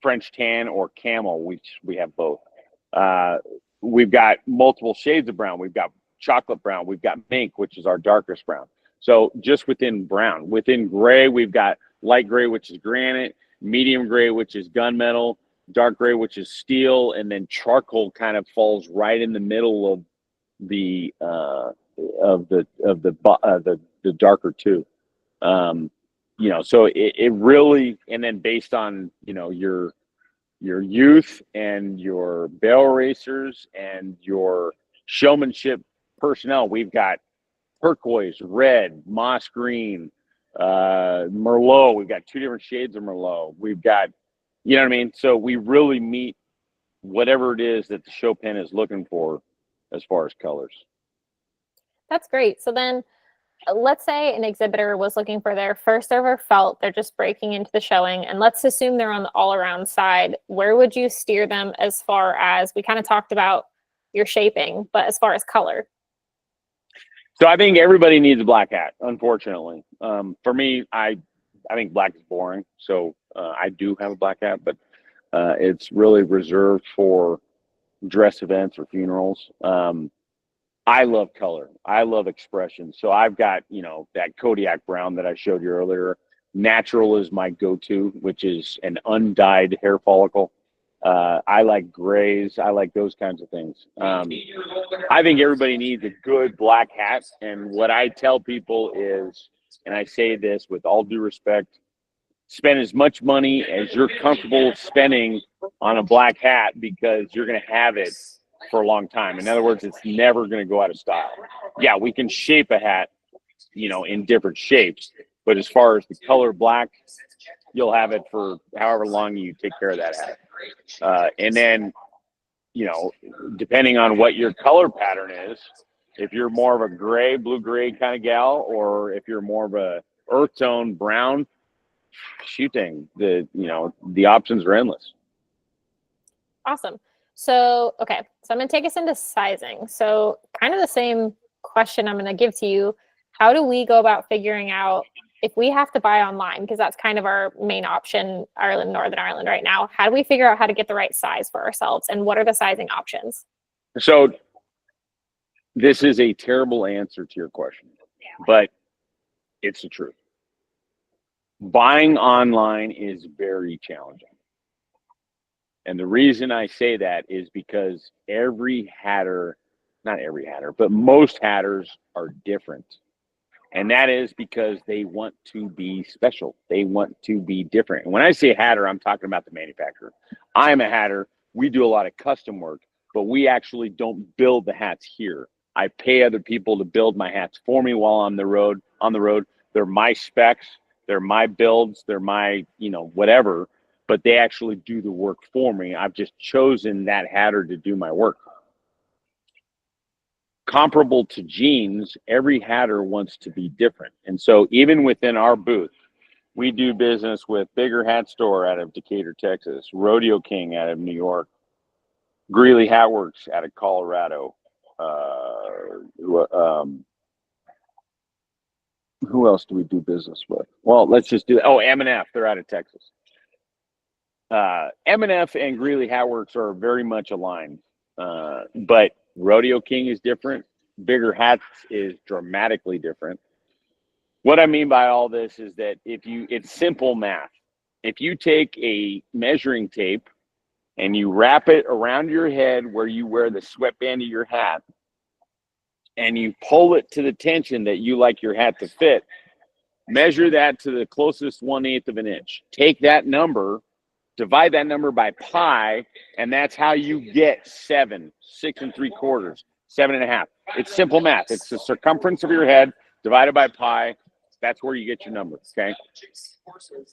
French tan or camel, which we have both. We've got multiple shades of brown. We've got chocolate brown. We've got mink, which is our darkest brown. So just within brown. Within gray, we've got light gray, which is granite, medium gray, which is gunmetal, dark gray, which is steel, and then charcoal kind of falls right in the middle of the darker two. You know, so it really, and then based on, you know, your youth and your barrel racers and your showmanship personnel, we've got turquoise, red, moss green, Merlot. We've got 2 different shades of Merlot. We've got, you know what I mean? So we really meet whatever it is that the show pen is looking for as far as colors. That's great. So then let's say an exhibitor was looking for their first ever felt. They're just breaking into the showing, and let's assume they're on the all-around side. Where would you steer them as far as, we kind of talked about your shaping, but as far as color? So I think everybody needs a black hat, unfortunately. For me, I think black is boring. So I do have a black hat, but it's really reserved for dress events or funerals. I love color. I love expression. So I've got, you know, that Kodiak brown that I showed you earlier. Natural is my go-to, which is an undyed hair follicle. I like grays. I like those kinds of things. I think everybody needs a good black hat. And what I tell people is, and I say this with all due respect, spend as much money as you're comfortable spending on a black hat, because you're going to have it for a long time. In other words, it's never going to go out of style. Yeah, we can shape a hat, you know, in different shapes, but as far as the color black, you'll have it for however long you take care of that hat. And then, you know, depending on what your color pattern is, if you're more of a gray, blue-gray kind of gal, or if you're more of a earth tone brown, shooting, you know, the options are endless. Awesome. So, okay, so I'm going to take us into sizing. So kind of the same question I'm going to give to you. How do we go about figuring out if we have to buy online, because that's kind of our main option, Ireland, Northern Ireland right now? How do we figure out how to get the right size for ourselves, and what are the sizing options? So this is a terrible answer to your question, but it's the truth. Buying online is very challenging. And the reason I say that is because every hatter, not every hatter, but most hatters are different. And that is because they want to be special. They want to be different. And when I say hatter, I'm talking about the manufacturer. I'm a hatter. We do a lot of custom work, but we actually don't build the hats here. I pay other people to build my hats for me while I'm on the road. They're my specs, they're my builds, they're my, whatever, but they actually do the work for me. I've just chosen that hatter to do my work. Comparable to jeans, every hatter wants to be different. And so even within our booth, we do business with Bigger Hat Store out of Decatur, Texas, Rodeo King out of New York, Greeley Hat Works out of Colorado. Who else do we do business with? Well, let's just do, M&F, they're out of Texas. M&F and Greeley Hat Works are very much aligned, but Rodeo King is different. Bigger Hats is dramatically different. What I mean by all this is that it's simple math. If you take a measuring tape and you wrap it around your head where you wear the sweatband of your hat, and you pull it to the tension that you like your hat to fit, measure that to the closest 1/8 of an inch. Take that number, divide that number by pi, and that's how you get 7, 6 3/4, 7.5. It's simple math. It's the circumference of your head divided by pi. That's where you get your number, okay?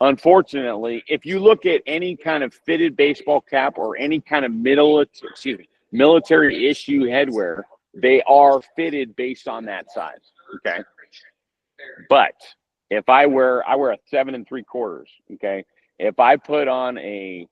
Unfortunately, if you look at any kind of fitted baseball cap or any kind of military issue headwear, they are fitted based on that size, okay? But if I wear a 7 3/4, okay? If I put on a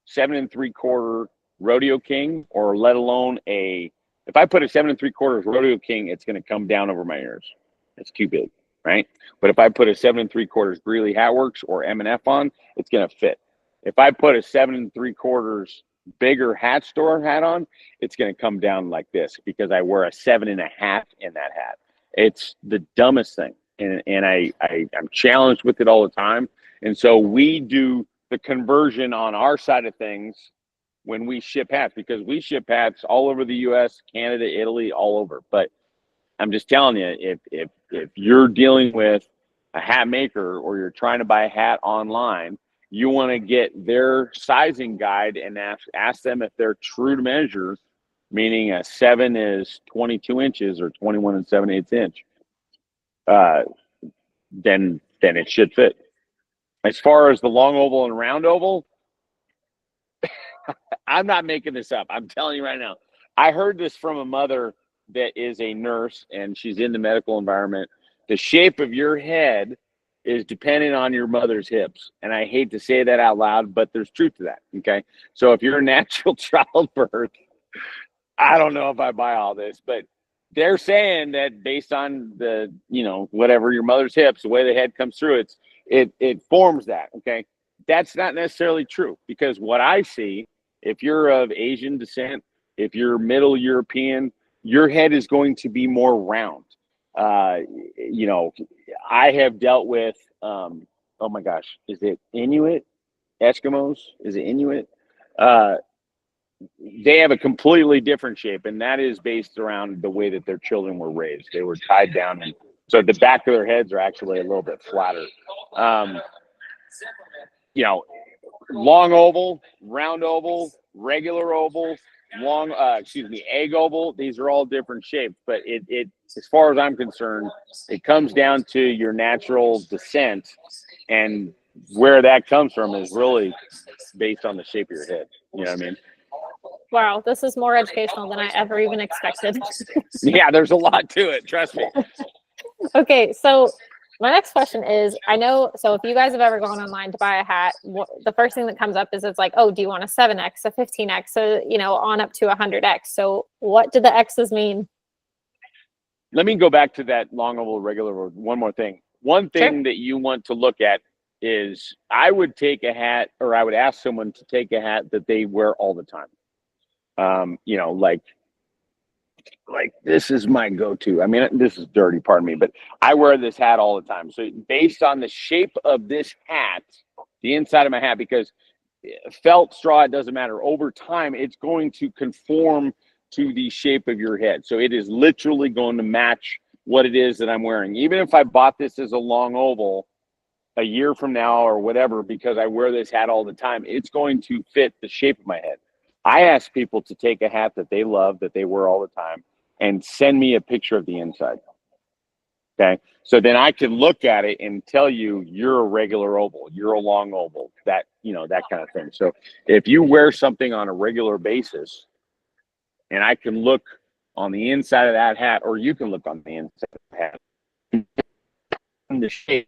7 3/4 Rodeo King, or let alone if I put a 7 3/4 Rodeo King, it's going to come down over my ears. It's too big, right? But if I put a 7 3/4 Greeley Hat Works or M&F on, it's going to fit. If I put a 7 3/4 Bigger Hat Store hat on, it's going to come down like this because I wear a 7.5 in that hat. It's the dumbest thing. And I'm challenged with it all the time. And so we do the conversion on our side of things when we ship hats, because we ship hats all over the US, Canada, Italy, all over. But I'm just telling you, if you're dealing with a hat maker or you're trying to buy a hat online, you want to get their sizing guide and ask them if they're true to measure, meaning a 7 is 22 inches or 21 7/8 inch. Then it should fit. As far as the long oval and round oval, I'm not making this up. I'm telling you right now. I heard this from a mother that is a nurse and she's in the medical environment. The shape of your head is dependent on your mother's hips. And I hate to say that out loud, but there's truth to that. Okay. So if you're a natural childbirth, I don't know if I buy all this, but they're saying that based on the, whatever your mother's hips, the way the head comes through, it forms that. Okay. That's not necessarily true, because what I see, if you're of Asian descent, if you're Middle European, your head is going to be more round. I have dealt with, oh my gosh, is it Inuit? Eskimos? Is it Inuit? They have a completely different shape, and that is based around the way that their children were raised. They were tied down, and so the back of their heads are actually a little bit flatter. Long oval, round oval, regular oval, egg oval. These are all different shapes, but it as far as I'm concerned, it comes down to your natural descent, and where that comes from is really based on the shape of your head. You know what I mean? Wow, this is more educational than I ever even expected. Yeah, there's a lot to it. Trust me. Okay, so my next question is, so if you guys have ever gone online to buy a hat, the first thing that comes up is it's like, oh, do you want a 7X, a 15X, so, on up to 100X. So what do the X's mean? Let me go back to that long oval, regular oval. One more thing. One thing that you want to look at is I would take a hat, or I would ask someone to take a hat that they wear all the time. Like this is my go-to. I mean, this is dirty, pardon me, but I wear this hat all the time. So based on the shape of this hat, the inside of my hat, because felt, straw, it doesn't matter. Over time, it's going to conform to the shape of your head. So it is literally going to match what it is that I'm wearing. Even if I bought this as a long oval a year from now or whatever, because I wear this hat all the time, it's going to fit the shape of my head. I ask people to take a hat that they love, that they wear all the time, and send me a picture of the inside. Okay. So then I can look at it and tell you, you're a regular oval, you're a long oval, that, you know, that kind of thing. So if you wear something on a regular basis, and I can look on the inside of that hat, or you can look on the inside of the hat, the shape,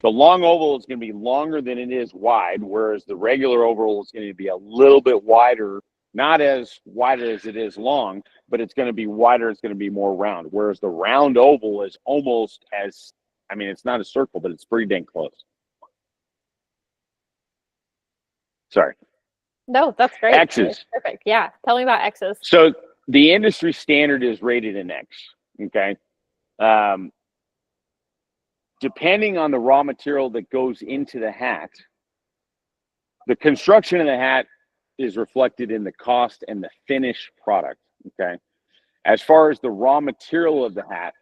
the long oval is going to be longer than it is wide, whereas the regular oval is going to be a little bit wider, not as wide as it is long, but it's going to be wider. It's going to be more round, whereas the round oval is almost as, I mean, it's not a circle, but it's pretty dang close. Sorry. No, that's great. X's. Perfect. Yeah. Tell me about X's. So the industry standard is rated in X. Okay. Depending on the raw material that goes into the hat, the construction of the hat is reflected in the cost and the finished product. Okay. As far as the raw material of the hat,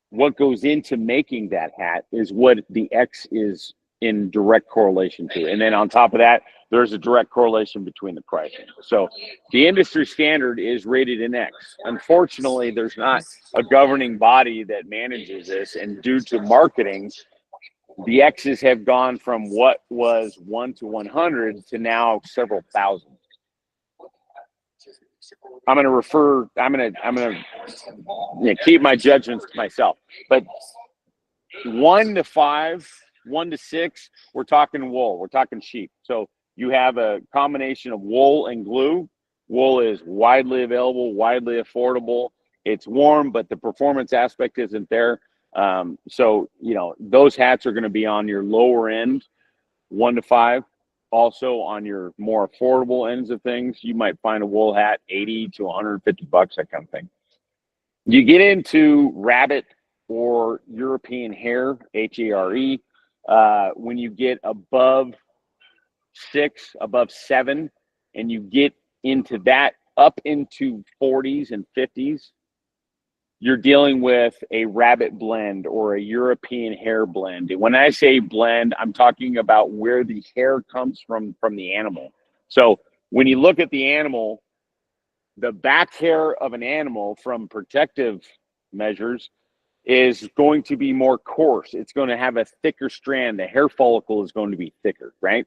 what goes into making that hat is what the X is in direct correlation to. And then on top of that, there's a direct correlation between the pricing. So the industry standard is rated in X. Unfortunately, there's not a governing body that manages this. And due to marketing, the X's have gone from what was 1 to 100 to now several thousand. I'm going to keep my judgments to myself, but 1 to 5, 1 to 6, we're talking wool, we're talking sheep. So you have a combination of wool and glue. Wool is widely available, widely affordable. It's warm, but the performance aspect isn't there. So, you know, those hats are going to be on your lower end, 1 to 5. Also on your more affordable ends of things, you might find a wool hat, 80 to 150 bucks, that kind of thing. You get into rabbit or European hare, HARE, when you get above 6, above 7, and you get into that up into 40s and 50s, you're dealing with a rabbit blend or a European hair blend. And when I say blend, I'm talking about where the hair comes from the animal. So when you look at the animal, the back hair of an animal from protective measures is going to be more coarse. It's going to have a thicker strand. The hair follicle is going to be thicker, right?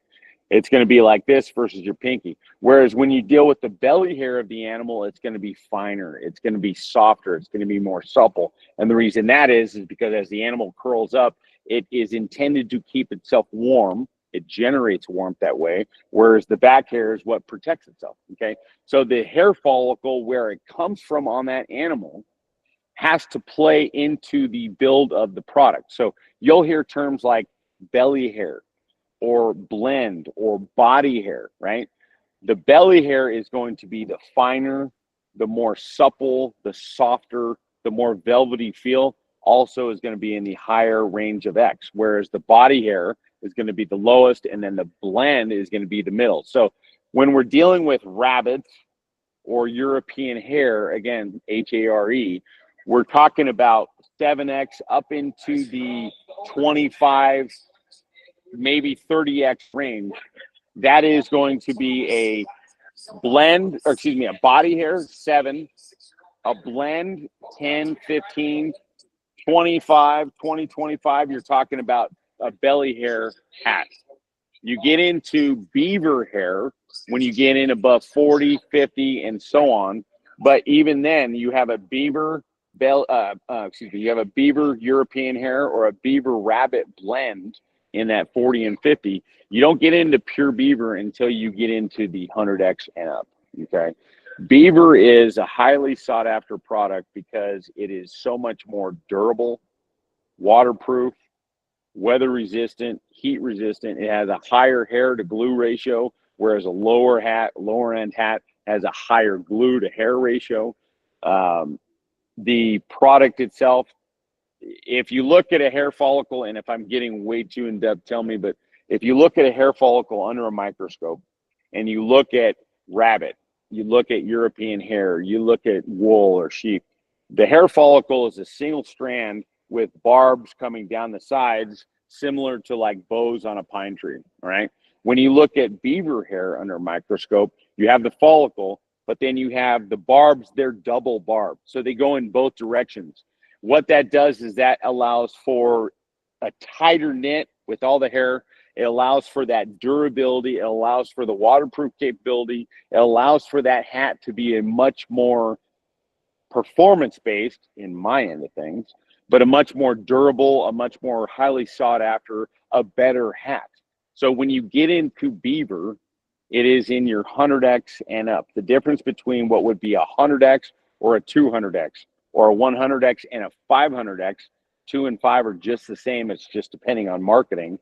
It's going to be like this versus your pinky. Whereas when you deal with the belly hair of the animal, it's going to be finer. It's going to be softer. It's going to be more supple. And the reason that is because as the animal curls up, it is intended to keep itself warm. It generates warmth that way. Whereas the back hair is what protects itself. Okay. So the hair follicle, where it comes from on that animal, has to play into the build of the product. So you'll hear terms like belly hair or blend or body hair, right? The belly hair is going to be the finer, the more supple, the softer, the more velvety feel, also is going to be in the higher range of X, whereas the body hair is going to be the lowest, and then the blend is going to be the middle. So when we're dealing with rabbits or European hair, again, HARE, we're talking about 7X up into the 25, maybe 30X range. That is going to be a blend, or excuse me, a body hair, 7, a blend, 10, 15, 25, 20, 25. You're talking about a belly hair hat. You get into beaver hair when you get in above 40, 50, and so on. But even then, you have a beaver you have a beaver European hair or a beaver rabbit blend in that 40 and 50. You don't get into pure beaver until you get into the 100X and up. Okay. Beaver is a highly sought after product because it is so much more durable, waterproof, weather resistant, heat resistant. It has a higher hair to glue ratio, whereas a lower end hat has a higher glue to hair ratio. The product itself, if you look at a hair follicle, and if I'm getting way too in depth, tell me, but if you look at a hair follicle under a microscope, and you look at rabbit, you look at European hare, you look at wool or sheep, the hair follicle is a single strand with barbs coming down the sides, similar to like bows on a pine tree, all right? When you look at beaver hair under a microscope, you have the follicle, but then you have the barbs, they're double barbed. So they go in both directions. What that does is that allows for a tighter knit with all the hair. It allows for that durability. It allows for the waterproof capability. It allows for that hat to be a much more performance-based, in my end of things, but a much more durable, a much more highly sought after, a better hat. So when you get into beaver, it is in your 100X and up. The difference between what would be a 100X or a 200X or a 100X and a 500X, 2 and 5 are just the same. It's just depending on marketing.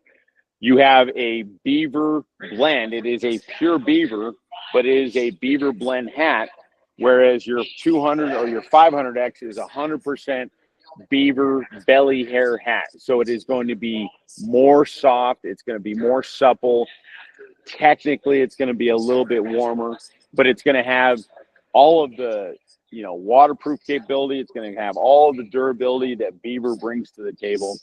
You have a beaver blend. It is a pure beaver, but it is a beaver blend hat, whereas your 200 or your 500X is 100% beaver belly hair hat. So it is going to be more soft. It's going to be more supple. Technically, it's going to be a little bit warmer, but it's going to have all of the, waterproof capability. It's going to have all of the durability that beaver brings to the table.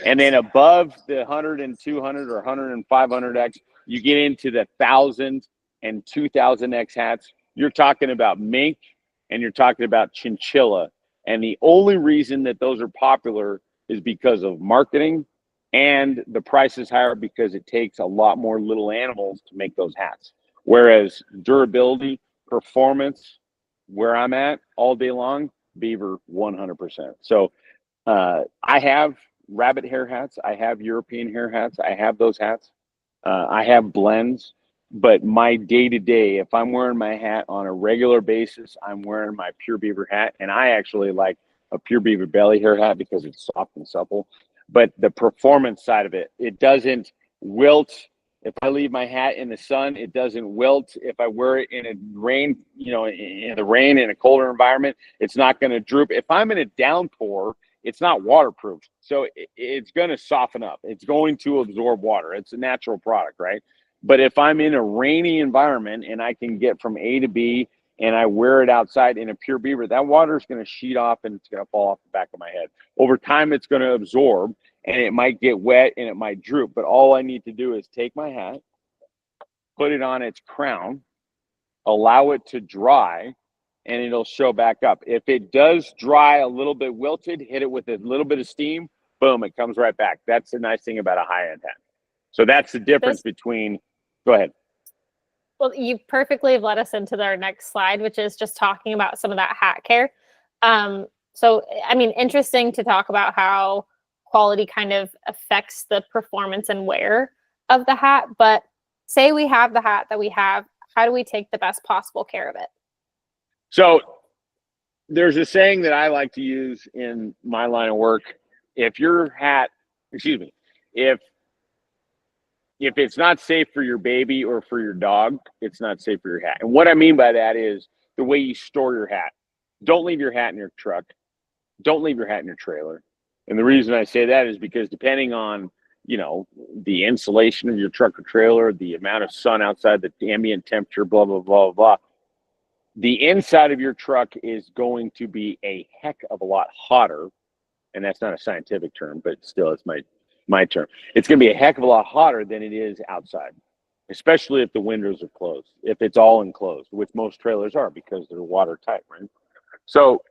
And then above the 100 and 200 or 100 and 500X, you get into the 1,000 and 2,000X hats. You're talking about mink and you're talking about chinchilla. And the only reason that those are popular is because of marketing, and the price is higher because it takes a lot more little animals to make those hats. Whereas durability, performance, where I'm at all day long, beaver 100%. So I have rabbit hair hats. I have European hair hats. I have those hats. I have blends. But my day-to-day, if I'm wearing my hat on a regular basis, I'm wearing my pure beaver hat. And I actually like a pure beaver belly hair hat because it's soft and supple. But the performance side of it, it doesn't wilt. If I leave my hat in the sun, it doesn't wilt. If I wear it in a rain, in the rain in a colder environment, it's not going to droop. If I'm in a downpour, it's not waterproof. So it's going to soften up. It's going to absorb water. It's a natural product, right? But if I'm in a rainy environment and I can get from A to B and I wear it outside in a pure beaver, that water is going to sheet off and it's going to fall off the back of my head. Over time, it's going to absorb and it might get wet and it might droop. But all I need to do is take my hat, put it on its crown, allow it to dry, and it'll show back up. If it does dry a little bit wilted, hit it with a little bit of steam, boom, it comes right back. That's the nice thing about a high-end hat. So that's the difference between, go ahead. Well, you perfectly have led us into our next slide, which is just talking about some of that hat care. Interesting to talk about how quality kind of affects the performance and wear of the hat. But say we have the hat that we have, how do we take the best possible care of it? So there's a saying that I like to use in my line of work. If it's not safe for your baby or for your dog, it's not safe for your hat. And what I mean by that is the way you store your hat. Don't leave your hat in your truck. Don't leave your hat in your trailer. And the reason I say that is because depending on, the insulation of your truck or trailer, the amount of sun outside, the ambient temperature, blah, blah, blah, blah, the inside of your truck is going to be a heck of a lot hotter. And that's not a scientific term, but still it's my term. It's going to be a heck of a lot hotter than it is outside, especially if the windows are closed, if it's all enclosed, which most trailers are because they're watertight, right? So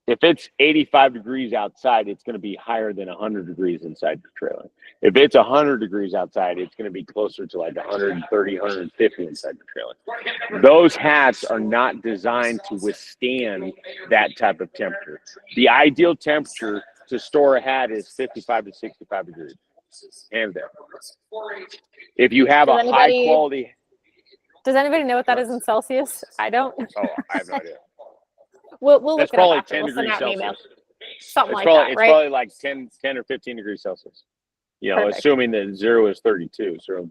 if it's 85 degrees outside, it's going to be higher than 100 degrees inside your trailer. If it's 100 degrees outside, it's going to be closer to like 130, 150 inside your trailer. Those hats are not designed to withstand that type of temperature. The ideal temperature to store a hat is 55 to 65 degrees. And there. If you have a high quality. Does anybody know what that is in Celsius? I don't. Oh, I have no idea. We'll look it up after. 10 degrees Celsius. Something like that, right? It's probably like 10 or 15 degrees Celsius. Perfect. Assuming that 0 is 32. So,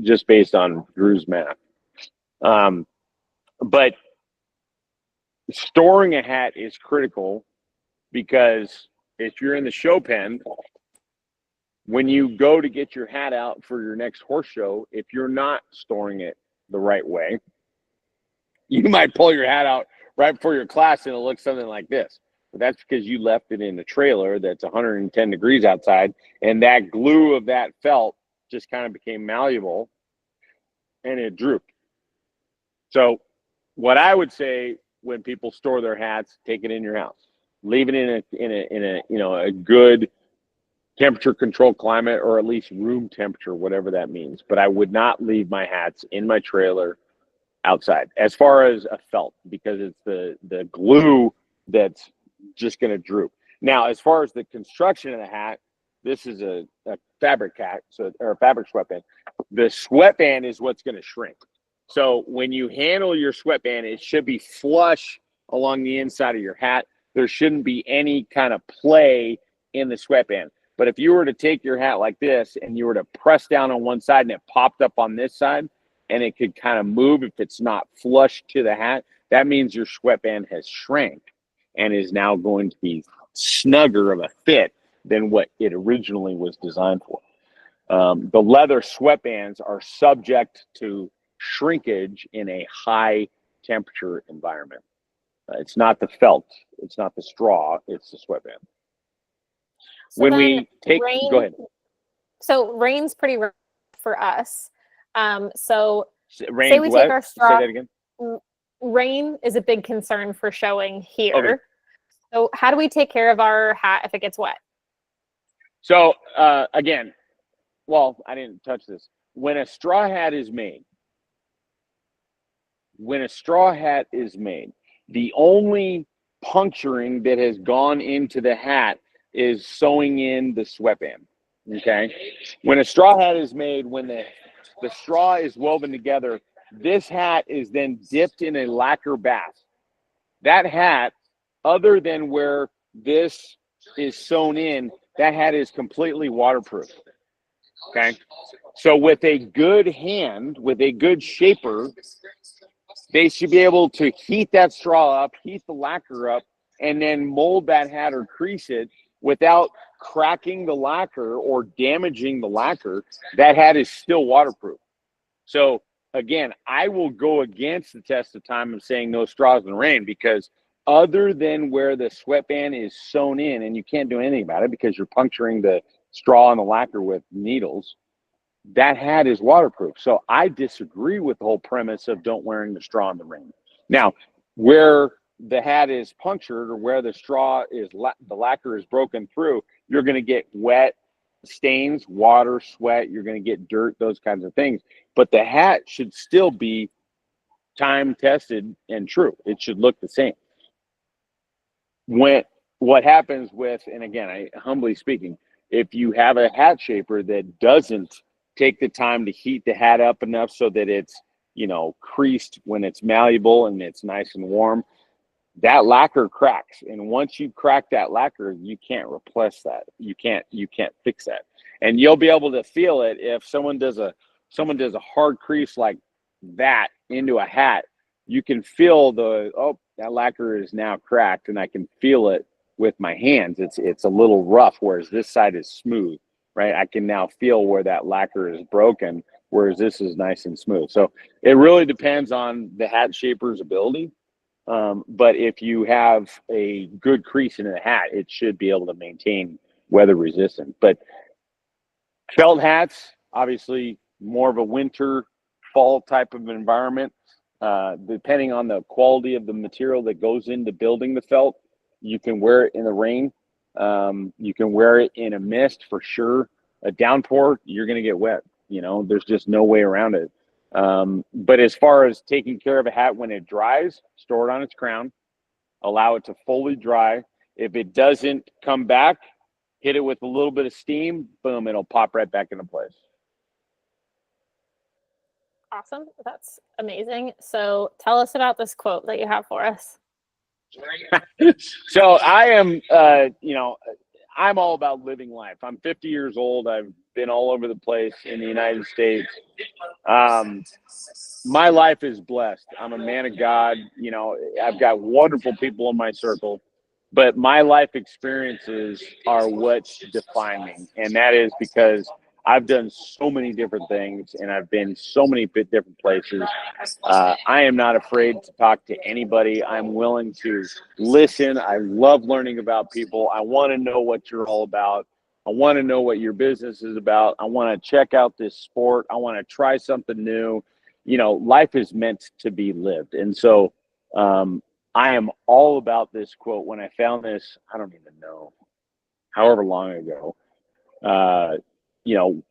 just based on Drew's math. But storing a hat is critical because if you're in the show pen, when you go to get your hat out for your next horse show, if you're not storing it the right way, you might pull your hat out right before your class and it looks something like this. But that's because you left it in a trailer that's 110 degrees outside, and that glue of that felt just kind of became malleable and it drooped. So what I would say when people store their hats, take it in your house. Leave it in a good temperature controlled climate, or at least room temperature, whatever that means. But I would not leave my hats in my trailer outside as far as a felt, because it's the glue that's just going to droop. Now, as far as the construction of the hat, this is a fabric hat, or a fabric sweatband. The sweatband is what's going to shrink. So when you handle your sweatband, it should be flush along the inside of your hat. There shouldn't be any kind of play in the sweatband. But if you were to take your hat like this and you were to press down on one side and it popped up on this side, and it could kind of move if it's not flush to the hat, that means your sweatband has shrank and is now going to be snugger of a fit than what it originally was designed for. The leather sweatbands are subject to shrinkage in a high temperature environment. It's not the felt, it's not the straw, it's the sweatband. So when then we take, rain, go ahead. So rain's pretty rough for us. So Rain's say we what? take our straw. Say that again. Rain is a big concern for showing here. Okay. So how do we take care of our hat if it gets wet? So again, well, I didn't touch this. When a straw hat is made, the only puncturing that has gone into the hat is sewing in the sweatband. Okay. When a straw hat is made, when the straw is woven together, this hat is then dipped in a lacquer bath. That hat, other than where this is sewn in, that hat is completely waterproof. Okay. So with a good hand, with a good shaper, they should be able to heat that straw up, heat the lacquer up, and then mold that hat or crease it without cracking the lacquer or damaging the lacquer. That hat is still waterproof. So again, I will go against the test of time of saying no straws in the rain, because other than where the sweatband is sewn in, and you can't do anything about it because you're puncturing the straw and the lacquer with needles, that hat is waterproof. So I disagree with the whole premise of don't wearing the straw in the rain. Now, where the hat is punctured or where the straw is, the lacquer is broken through, you're going to get wet stains, water, sweat, you're going to get dirt, those kinds of things. But the hat should still be time tested and true. It should look the same. What happens with, and again, I humbly speaking, if you have a hat shaper that doesn't take the time to heat the hat up enough so that it's, creased when it's malleable and it's nice and warm, that lacquer cracks. And once you crack that lacquer, you can't replace that. You can't fix that. And you'll be able to feel it if someone does a hard crease like that into a hat. You can feel that lacquer is now cracked, and I can feel it with my hands. It's a little rough, whereas this side is smooth, right? I can now feel where that lacquer is broken, whereas this is nice and smooth. So it really depends on the hat shaper's ability. But if you have a good crease in the hat, it should be able to maintain weather resistant. But felt hats, obviously more of a winter, fall type of environment. Depending on the quality of the material that goes into building the felt, you can wear it in the rain. You can wear it in a mist for sure. A downpour, you're going to get wet. There's just no way around it. But as far as taking care of a hat when it dries, store it on its crown, allow it to fully dry. If it doesn't come back, hit it with a little bit of steam, boom, it'll pop right back into place. Awesome. That's amazing. So tell us about this quote that you have for us. So I am, I'm all about living life. I'm 50 years old. I've been all over the place in the United States. My life is blessed. I'm a man of God. I've got wonderful people in my circle. but my life experiences are what define me. And that is because I've done so many different things and I've been so many different places. I am not afraid to talk to anybody. I'm willing to listen. I love learning about people. I want to know what you're all about. I want to know what your business is about. I want to check out this sport. I want to try something new. You know, life is meant to be lived. And so, I am all about this quote. When I found this, I don't even know, however long ago, uh, you know,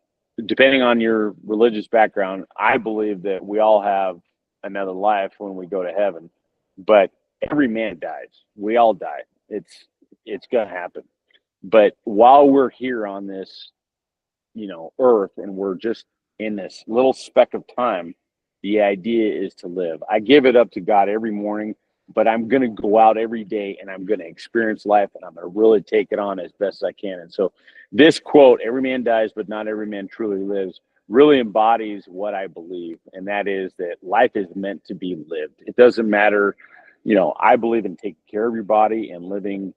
depending on your religious background, I believe that we all have another life when we go to heaven, but every man dies. We all die. It's going to happen. But while we're here on this, earth, and we're just in this little speck of time, the idea is to live. I give it up to God every morning, but I'm going to go out every day and I'm going to experience life and I'm going to really take it on as best I can. And so this quote, every man dies, but not every man truly lives, really embodies what I believe. And that is that life is meant to be lived. It doesn't matter. I believe in taking care of your body and living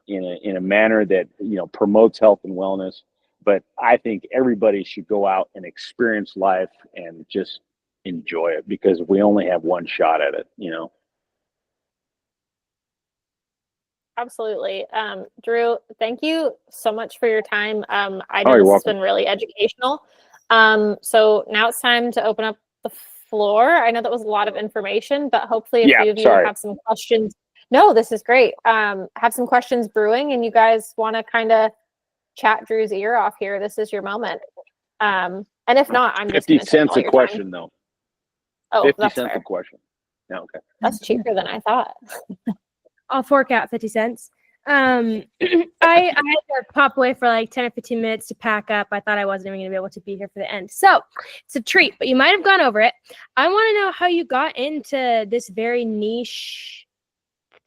in a manner that, promotes health and wellness. But I think everybody should go out and experience life and just enjoy it, because we only have one shot at it. Absolutely. Drew, thank you so much for your time. I Oh, know you're this has welcome. been really educational. So now it's time to open up the floor. I know that was a lot of information, but hopefully a Yeah, few of you sorry. have some questions. No, this is great. Have some questions brewing and you guys want to kind of chat Drew's ear off here. This is your moment. And if not, I'm just 50 going to take cents all a your question, time. though. Oh, 50 that's cents a fair. question. Yeah, okay. That's cheaper than I thought. I'll fork out 50 cents. I had to pop away for like 10 or 15 minutes to pack up. I thought I wasn't even going to be able to be here for the end. So it's a treat, but you might have gone over it. I want to know how you got into this very niche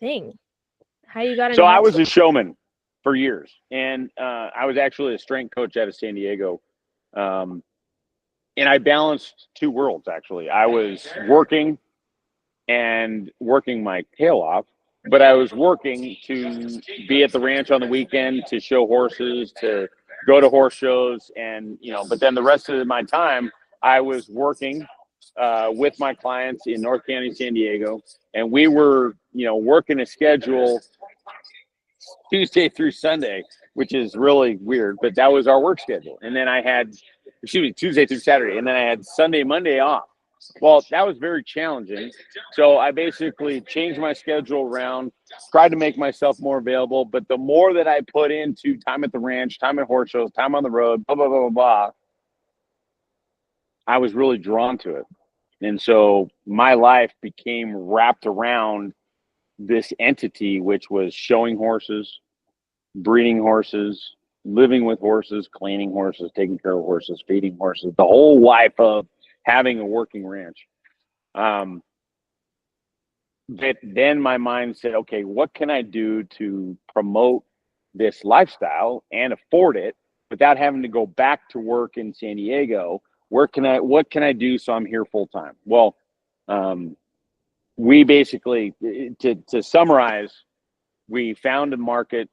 thing. How you got into So I that. was a showman for years, and I was actually a strength coach out of San Diego. And I balanced two worlds, actually. I was working my tail off, but I was working to be at the ranch on the weekend, to show horses, to go to horse shows. And, but then the rest of my time, I was working with my clients in North County, San Diego. And we were, working a schedule Tuesday through Sunday, which is really weird, but that was our work schedule. And then I had, Tuesday through Saturday, and then I had Sunday, Monday off. Well, that was very challenging. So I basically changed my schedule around, tried to make myself more available. But the more that I put into time at the ranch, time at horse shows, time on the road, blah, blah, blah, blah, blah, I was really drawn to it. And so my life became wrapped around this entity, which was showing horses, breeding horses, living with horses, cleaning horses, taking care of horses, feeding horses, the whole life of having a working ranch. But then my mind said, okay, what can I do to promote this lifestyle and afford it without having to go back to work in San Diego? What can I do so I'm here full time? Well, we basically, to summarize, we found a market.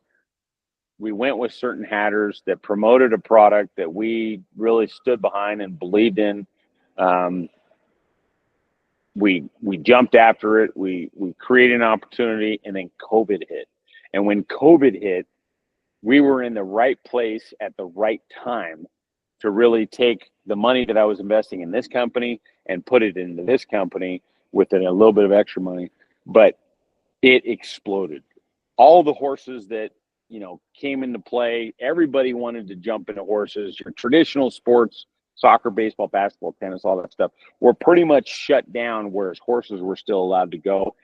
We went with certain hatters that promoted a product that we really stood behind and believed in. We jumped after it. We created an opportunity, and then COVID hit. And when COVID hit, we were in the right place at the right time to really take the money that I was investing in this company and put it into this company with a little bit of extra money. But it exploded. All the horses that came into play, everybody wanted to jump into horses. Your traditional sports, soccer, baseball, basketball, tennis, all that stuff, were pretty much shut down, whereas horses were still allowed to go.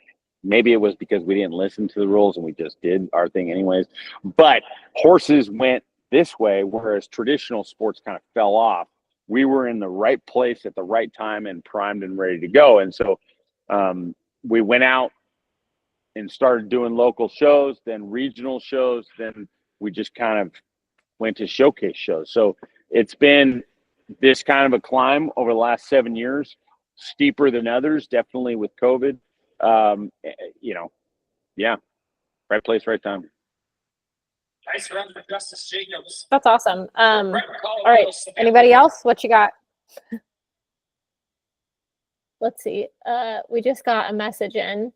Maybe it was because we didn't listen to the rules and we just did our thing anyways. But horses went this way, whereas traditional sports kind of fell off. We were in the right place at the right time and primed and ready to go. And so we went out and started doing local shows, then regional shows, then we just kind of went to showcase shows. So it's been this kind of a climb over the last 7 years, steeper than others, definitely with COVID. Yeah. Right place, right time. Nice run for Justice Jacobs. That's awesome. All right. Anybody else? What you got? Let's see. We just got a message in.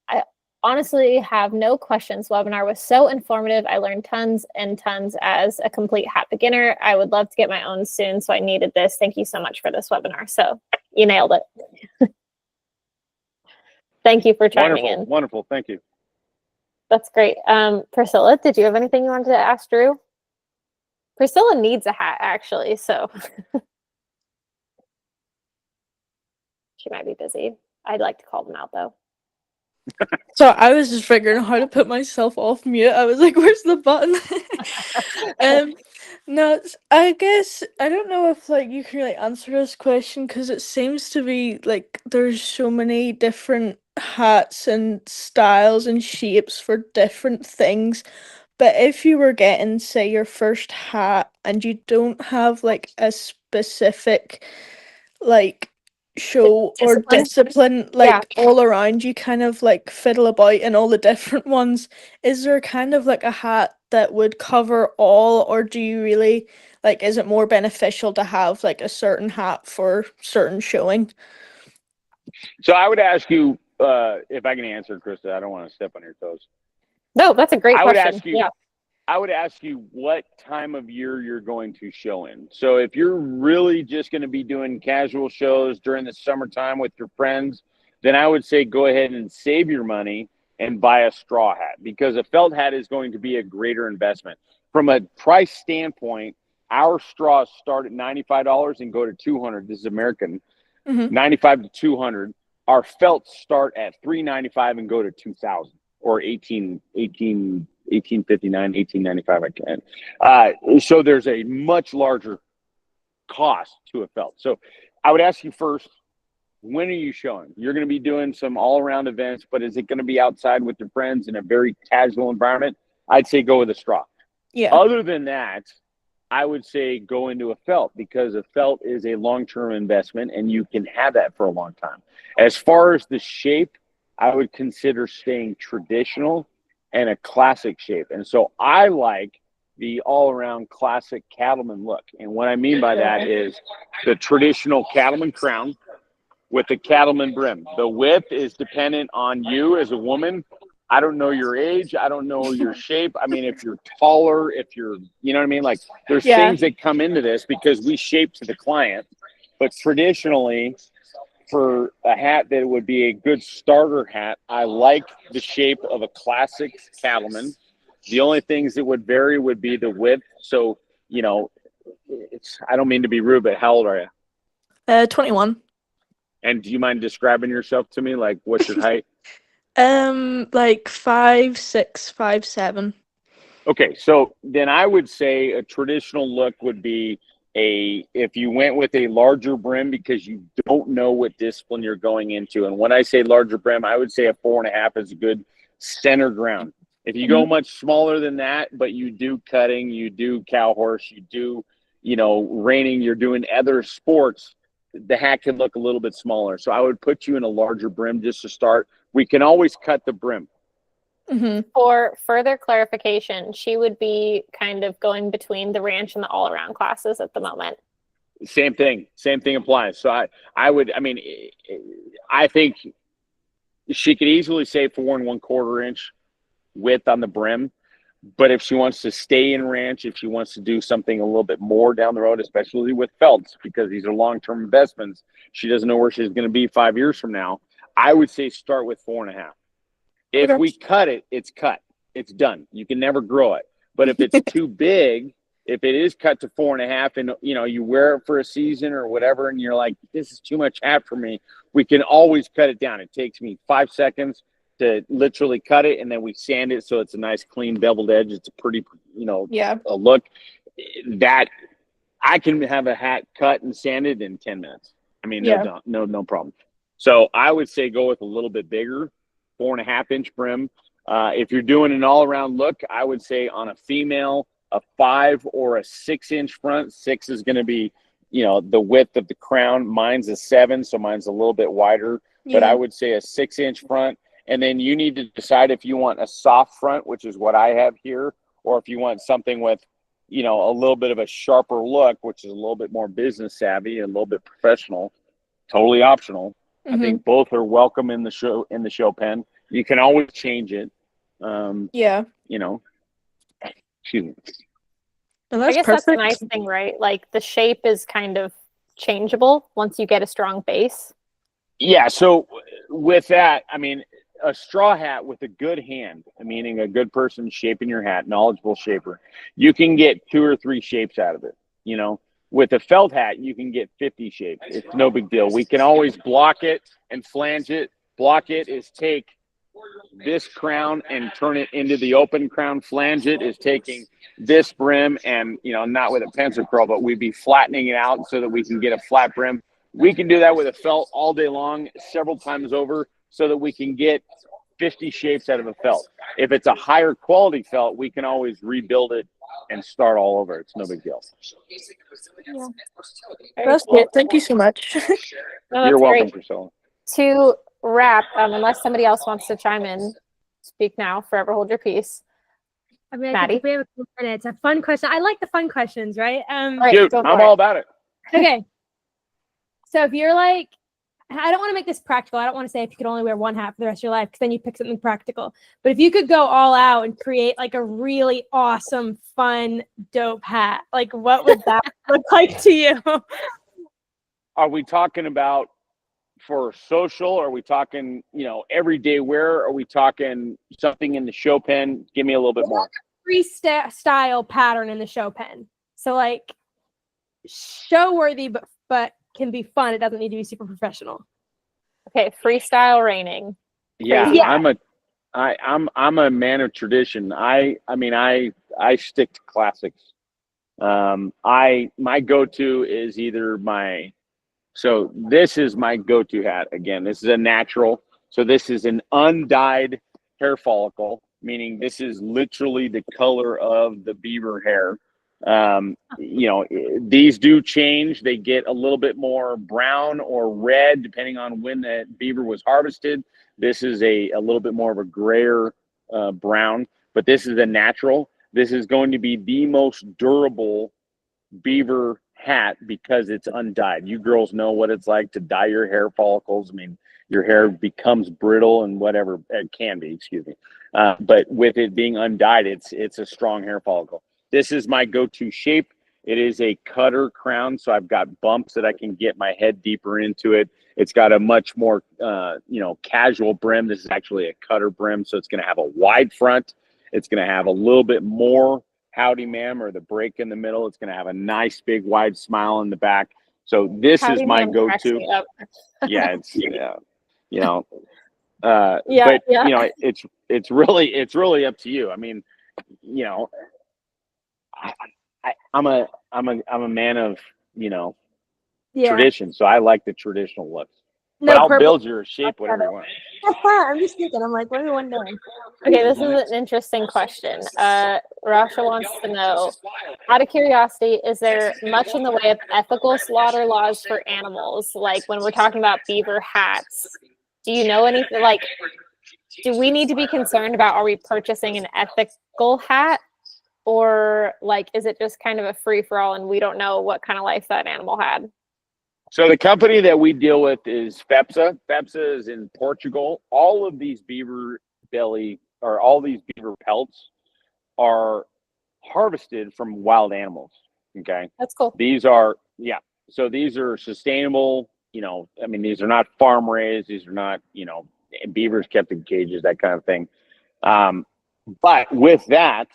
I honestly have no questions. Webinar was so informative. I learned tons and tons as a complete hat beginner. I would love to get my own soon, so I needed this. Thank you so much for this webinar. So you nailed it. Thank you for chiming in. Wonderful. Thank you. That's great. Priscilla, did you have anything you wanted to ask Drew? Priscilla needs a hat, actually, so she might be busy. I'd like to call them out, though. So I was just figuring out how to put myself off mute. I was like, where's the button? No, I guess I don't know if like you can really answer this question because it seems to be like there's so many different hats and styles and shapes for different things. But if you were getting, say, your first hat and you don't have like a specific like show or discipline like all around, you kind of like fiddle about in all the different ones. Is there kind of like a hat that would cover all, or do you really like, is it more beneficial to have like a certain hat for certain showing? So I would ask you, if I can answer, Krista, I don't want to step on your toes. No, that's a great question. I would ask you what time of year you're going to show in. So if you're really just going to be doing casual shows during the summertime with your friends, then I would say go ahead and save your money and buy a straw hat, because a felt hat is going to be a greater investment. From a price standpoint, our straws start at $95 and go to $200. This is American. Mm-hmm. $95 to $200. Our felts start at $395 and go to $2,000 or $1,859, $1,895. I can. So there's a much larger cost to a felt. So I would ask you first, when are you showing? You're going to be doing some all-around events, but is it going to be outside with your friends in a very casual environment? I'd say go with a straw. Yeah. Other than that, I would say go into a felt, because a felt is a long-term investment and you can have that for a long time. As far as the shape, I would consider staying traditional and a classic shape. And so I like the all-around classic cattleman look. And what I mean by that is the traditional cattleman crown with the cattleman brim. The width is dependent on you as a woman. I don't know your age. I don't know your shape. I mean, if you're taller, if you're, you know what I mean? Like there's things that come into this because we shape to the client. But traditionally, for a hat that would be a good starter hat, I like the shape of a classic cattleman. The only things that would vary would be the width. So, you know, I don't mean to be rude, but how old are you? 21. And do you mind describing yourself to me? Like, what's your height? Like 5'6", 5'7". Okay, so then I would say a traditional look would be if you went with a larger brim, because you don't know what discipline you're going into. And when I say larger brim, I would say a 4.5 is a good center ground. If you go much smaller than that, but you do cutting, you do cow horse, you do, reining, you're doing other sports, the hat can look a little bit smaller. So I would put you in a larger brim just to start. We can always cut the brim. Mm-hmm. For further clarification, she would be kind of going between the ranch and the all-around classes at the moment. Same thing applies. So I think she could easily say 4 1/4 inch width on the brim. But if she wants to stay in ranch, if she wants to do something a little bit more down the road, especially with felts, because these are long-term investments, she doesn't know where she's going to be 5 years from now. I would say start with 4.5. If we cut it, it's cut. It's done. You can never grow it. But if it's too big, if it is cut to 4.5 and, you wear it for a season or whatever, and you're like, this is too much hat for me, we can always cut it down. It takes me 5 seconds to literally cut it, and then we sand it so it's a nice, clean, beveled edge. It's a pretty, a look that I can have a hat cut and sanded in 10 minutes. I mean, no problem. So I would say go with a little bit bigger, 4.5 inch brim. If you're doing an all-around look, I would say on a female, a 5 or a 6 inch front. 6 is going to be, the width of the crown. Mine's a 7, so mine's a little bit wider. But I would say a 6 inch front And then you need to decide if you want a soft front, which is what I have here, or if you want something with, you know, a little bit of a sharper look, which is a little bit more business savvy and a little bit professional. Totally optional. I think both are welcome in the show pen. You can always change it. Yeah. You know, excuse me. And I that's guess perfect. that's the nice thing, right? Like the shape is kind of changeable once you get a strong base. Yeah. So with that, I mean, a straw hat with a good hand, meaning a good person shaping your hat, knowledgeable shaper, you can get 2 or 3 shapes out of it. You know, with a felt hat, you can get 50 shapes. It's no big deal. We can always block it and flange it. Block it is take this crown and turn it into the open crown. Flange it is taking this brim and, you know, not with a pencil curl, but we'd be flattening it out so that we can get a flat brim. We can do that with a felt all day long, several times over, so that we can get 50 shapes out of a felt. If it's a higher quality felt, we can always rebuild it and start all over. It's no big deal. Yeah. That's cool. Thank you so much. No, You're that's welcome, great. Priscilla. To wrap, unless somebody else wants to chime in, speak now, forever hold your peace. I mean, I Maddie? think if we have a couple minutes, a fun question. I like the fun questions, right? Right, Dude, go for I'm it. all about it. Okay. So if you're like, I don't want to make this practical. I don't want to say if you could only wear one hat for the rest of your life, because then you pick something practical. But if you could go all out and create like a really awesome, fun, dope hat, like what would that look like to you? Are we talking about for social? Are we talking, you know, everyday wear? Are we talking something in the show pen? Give me a little bit more. Style pattern in the show pen. So like show worthy, but can be fun. It doesn't need to be super professional. Okay, freestyle raining. Yeah, Crazy. I'm a man of tradition. I mean I stick to classics. My go-to is either so this is my go-to hat. Again, this is a natural. So this is an undyed hair follicle, meaning this is literally the color of the beaver hair. You know, these do change. They get a little bit more brown or red depending on when the beaver was harvested. This is a little bit more of a grayer brown, but this is a natural. This is going to be the most durable beaver hat because it's undyed. You girls know what it's like to dye your hair follicles. I mean, your hair becomes brittle and whatever it can be, excuse me. But with it being undyed, it's a strong hair follicle. This is my go-to shape. It is a cutter crown, so I've got bumps that I can get my head deeper into it. It's got a much more, you know, casual brim. This is actually a cutter brim, so it's going to have a wide front. It's going to have a little bit more howdy ma'am or the break in the middle. It's going to have a nice big wide smile in the back. So this Howdy is my ma'am cracks go-to. me up. Yeah, it's you know, Yeah, but yeah. you know, it's really up to you. I mean, you know, I'm a man of, you know, tradition, so I like the traditional looks. No, But I'll purple. build your shape whatever you want. I'm just thinking. I'm like, what are we doing? Okay, this is an interesting question. Rasha wants to know, out of curiosity, is there much in the way of ethical slaughter laws for animals? Like when we're talking about beaver hats, do you know anything? Like, do we need to be concerned about, are we purchasing an ethical hat? Or like, is it just kind of a free for all and we don't know what kind of life that animal had? So the company that we deal with is FEPSA. FEPSA is in Portugal. All of these beaver belly or all these beaver pelts are harvested from wild animals. Okay. That's cool. These are, yeah. So these are sustainable, you know, I mean, these are not farm raised. These are not, you know, beavers kept in cages, that kind of thing. But with that,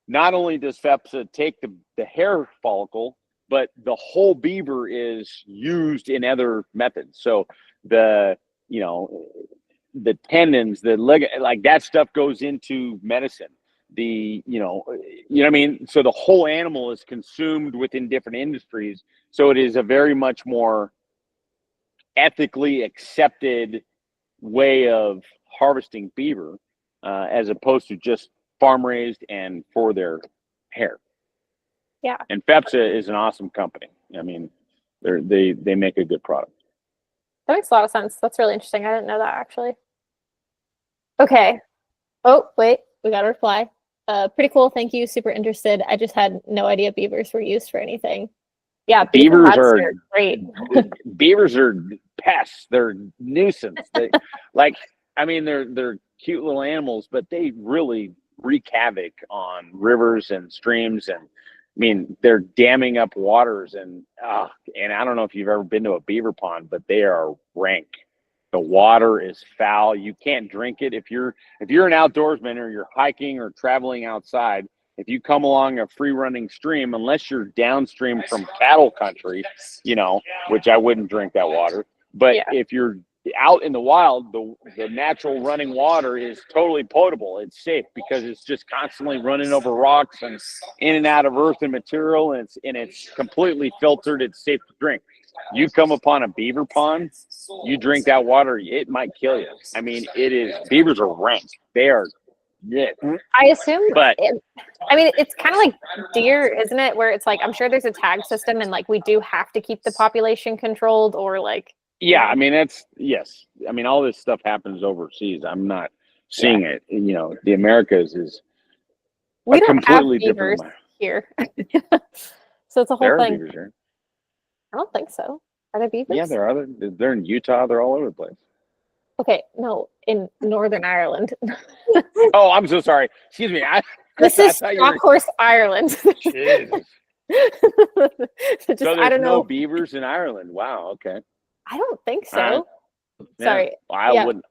not only does FEPSA take the hair follicle, but the whole beaver is used in other methods. So the, you know, the tendons, the leg, like that stuff goes into medicine. You know what I mean? So the whole animal is consumed within different industries. So it is a very much more ethically accepted way of harvesting beaver, as opposed to just farm raised and for their hair. Yeah. And FEPSA is an awesome company. I mean, they make a good product. That makes a lot of sense. That's really interesting. I didn't know that actually. Okay. Oh, wait, we got a reply. Pretty cool. Thank you. Super interested. I just had no idea beavers were used for anything. Yeah, beaver Beavers huts are are great. beavers are pests. They're nuisance. They like I mean they're cute little animals, but they really wreak havoc on rivers and streams and I mean they're damming up waters and I don't know if you've ever been to a beaver pond, but they are rank. The water is foul. You can't drink it if you're an outdoorsman or you're hiking or traveling outside. If you come along a free running stream, unless you're downstream from cattle country, which I wouldn't drink that water. But Yeah. if you're out in the wild, the natural running water is totally potable. It's safe because it's just constantly running over rocks and in and out of earth and material, and it's completely filtered. It's safe to drink. You come upon a beaver pond, you drink that water, it might kill you. I mean, beavers are rank. They are, yeah. I assume, But it's kind of like deer, isn't it? Where it's like, I'm sure there's a tag system and like we do have to keep the population controlled or like. Yeah, I mean, yes. I mean, all this stuff happens overseas. I'm not seeing it. The Americas is we don't completely have beavers different. here. So it's a whole There are thing. beavers here. I don't think so. Are there beavers? Yeah, there are. They're in Utah. They're all over the place. Okay, no, in Northern Ireland. Oh, I'm so sorry. Excuse me. This is Stockhorse, Ireland. Jesus. Just, So I there's don't no know. beavers in Ireland. Wow. Okay. I don't think so. Alright. Yeah. Sorry.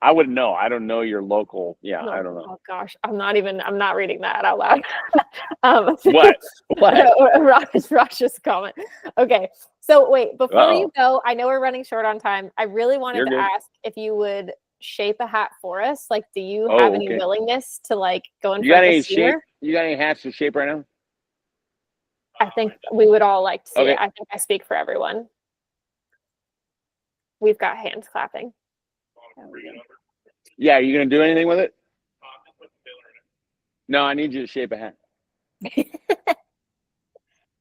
I wouldn't know. I don't know your local. Yeah, No. I don't know. Oh gosh, I'm not reading that out loud. What? Rash's comment. Okay, so wait, before you Uh-oh. go, I know we're running short on time. I really wanted You're to good. ask if you would shape a hat for us. Like, do you Oh, have any okay. willingness to like go in You got front of any a steamer? shape? You got any hats to shape right now? I think we would all like to see Okay. it. I think I speak for everyone. We've got hands clapping. Yeah, you gonna do anything with it? No, I need you to shape a hat.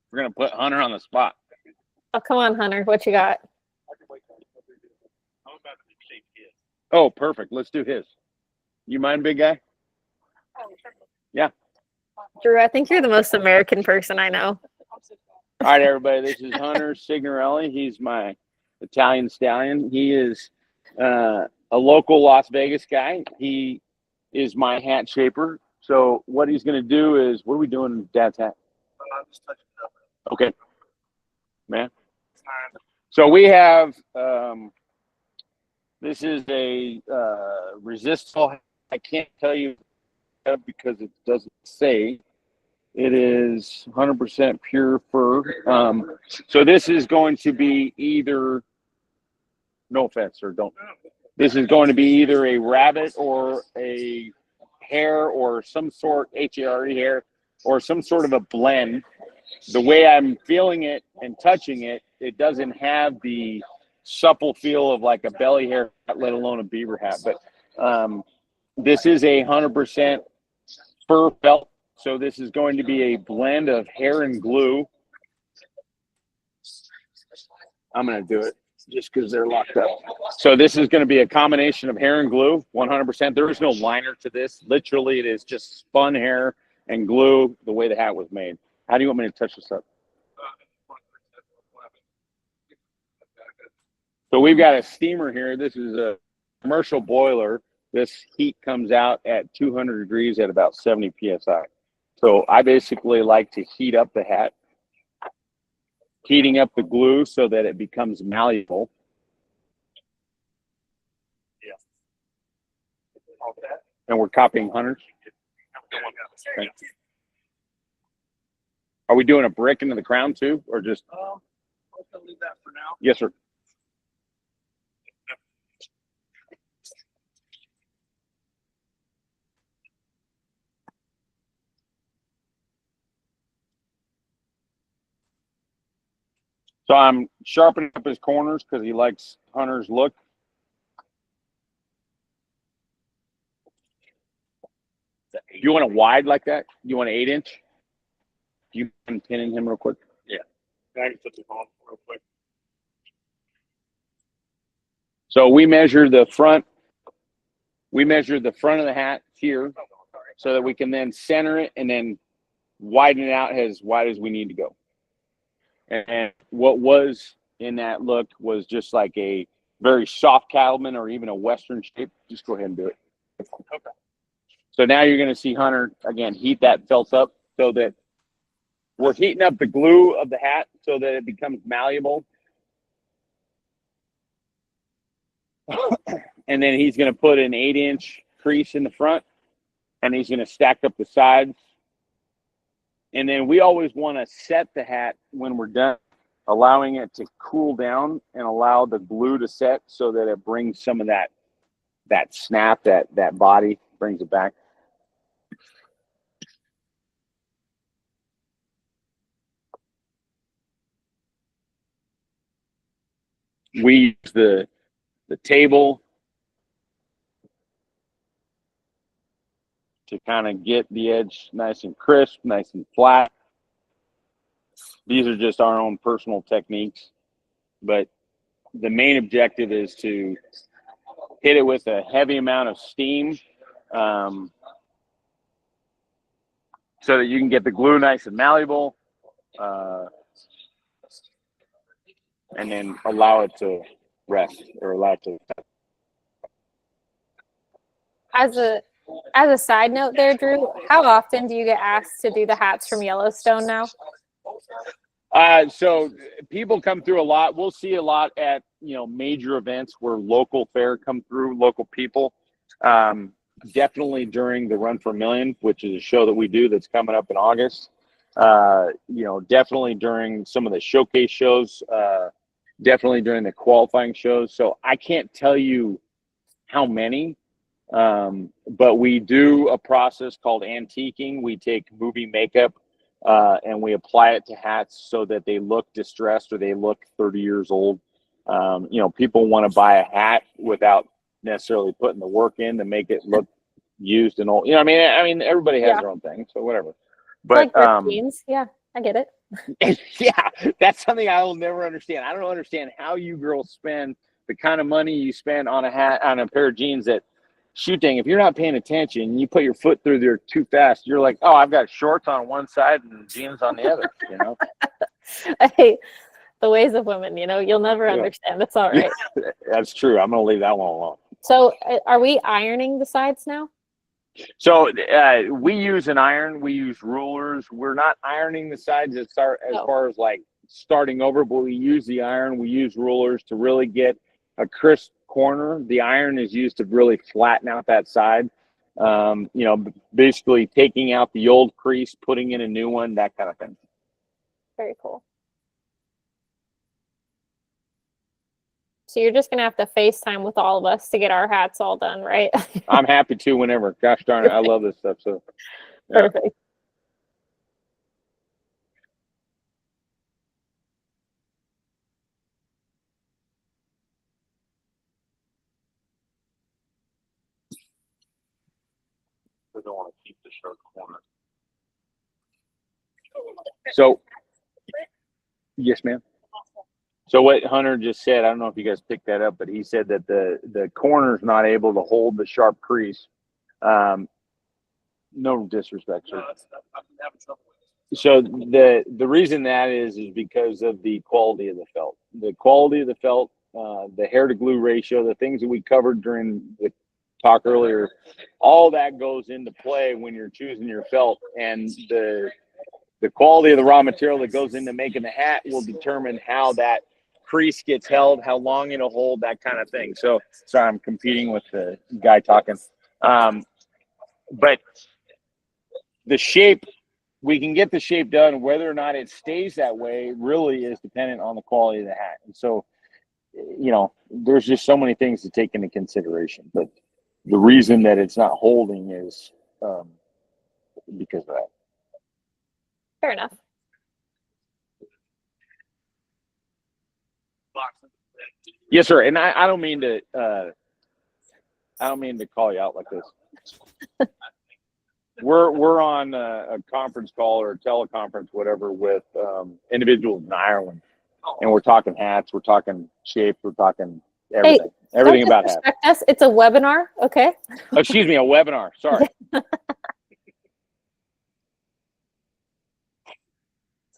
We're gonna put Hunter on the spot. Oh, come on, Hunter. What you got? Oh, perfect. Let's do his. You mind, big guy? Yeah. Drew, I think you're the most American person I know. All right, everybody. This is Hunter Signorelli. He's my Italian stallion. He is a local Las Vegas guy. He is my hat shaper. So what he's going to do is, what are we doing with Dad's hat? Okay, man. So we have, this is a resistable. I can't tell you because it doesn't say. It is 100% pure fur. So this is going to be either, no offense, or don't. This is going to be either a rabbit or a hare or some sort, H-A-R-E hair, or some sort of a blend. The way I'm feeling it and touching it, it doesn't have the supple feel of like a belly hair, let alone a beaver hat. But this is a 100% fur felt. So this is going to be a blend of hair and glue. I'm going to do it just because they're locked up. So this is going to be a combination of hair and glue, 100%. There is no liner to this. Literally, it is just spun hair and glue the way the hat was made. How do you want me to touch this up? So we've got a steamer here. This is a commercial boiler. This heat comes out at 200 degrees at about 70 PSI. So I basically like to heat up the hat, heating up the glue so that it becomes malleable. Yeah. And we're copying Hunter's. Okay. Are we doing a brick into the crown too, or just? I'll leave that for now. Yes, sir. So I'm sharpening up his corners because he likes Hunter's look. You want it wide like that? You want an 8-inch? You can pin in him real quick? Yeah. I can put the on real quick. So we measure the front we measure the front of the hat here so that we can then center it and then widen it out as wide as we need to go. And what was in that look was just like a very soft cattleman or even a Western shape. Just go ahead and do it. Okay. So now you're going to see Hunter, again, heat that felt up so that we're heating up the glue of the hat so that it becomes malleable. And then he's going to put an 8-inch crease in the front, and he's going to stack up the sides. And then we always want to set the hat when we're done, allowing it to cool down and allow the glue to set so that it brings some of that snap, that body, brings it back. We use the table to kind of get the edge nice and crisp, nice and flat. These are just our own personal techniques, but the main objective is to hit it with a heavy amount of steam so that you can get the glue nice and malleable and then allow it to rest or allow it to. As a side note there, Drew, how often do you get asked to do the hats from Yellowstone now? So people come through a lot. We'll see a lot at, major events where local fair come through, local people. Definitely during the Run for a Million, which is a show that we do that's coming up in August. Definitely during some of the showcase shows, definitely during the qualifying shows. So I can't tell you how many, but we do a process called antiquing. We take movie makeup and we apply it to hats so that they look distressed or they look 30 years old. People want to buy a hat without necessarily putting the work in to make it look used and old. I mean, everybody has their own thing, so whatever. But like jeans. Yeah, I get it. Yeah, that's something I will never understand. I don't understand how you girls spend the kind of money you spend on a hat, on a pair of jeans that, shoot dang, if you're not paying attention and you put your foot through there too fast, you're like, oh, I've got shorts on one side and jeans on the other, Hey, the ways of women, you'll never understand. It's all right. That's true. I'm going to leave that one alone. So are we ironing the sides now? So we use an iron. We use rulers. We're not ironing the sides as far as like starting over, but we use the iron. We use rulers to really get a crisp corner. The iron is used to really flatten out that side. Basically taking out the old crease, putting in a new one, that kind of thing. Very cool. So you're just going to have to FaceTime with all of us to get our hats all done, right? I'm happy to whenever. Gosh darn it, I love this stuff. So yeah. Perfect. We don't want to keep the sharp corner. So, yes, ma'am. So what Hunter just said, I don't know if you guys picked that up, but he said that the corner's not able to hold the sharp crease. No disrespect, sir. So the reason that is because of the quality of the felt. The quality of the felt, the hair to glue ratio, the things that we covered during the talk earlier, all that goes into play when you're choosing your felt, and the quality of the raw material that goes into making the hat will determine how that crease gets held, how long it'll hold, that kind of thing. So sorry, I'm competing with the guy talking. But the shape, we can get the shape done. Whether or not it stays that way really is dependent on the quality of the hat. And so, there's just so many things to take into consideration. But the reason that it's not holding is because of that. Fair enough. Yes, sir. And I don't mean to call you out like this. We're on a conference call or a teleconference, whatever, with individuals in Ireland, and we're talking hats, we're talking shape, we're talking everything. Hey, Everything Don't about hats. disrespect us. It's a webinar, okay? Oh, excuse me, a webinar. Sorry.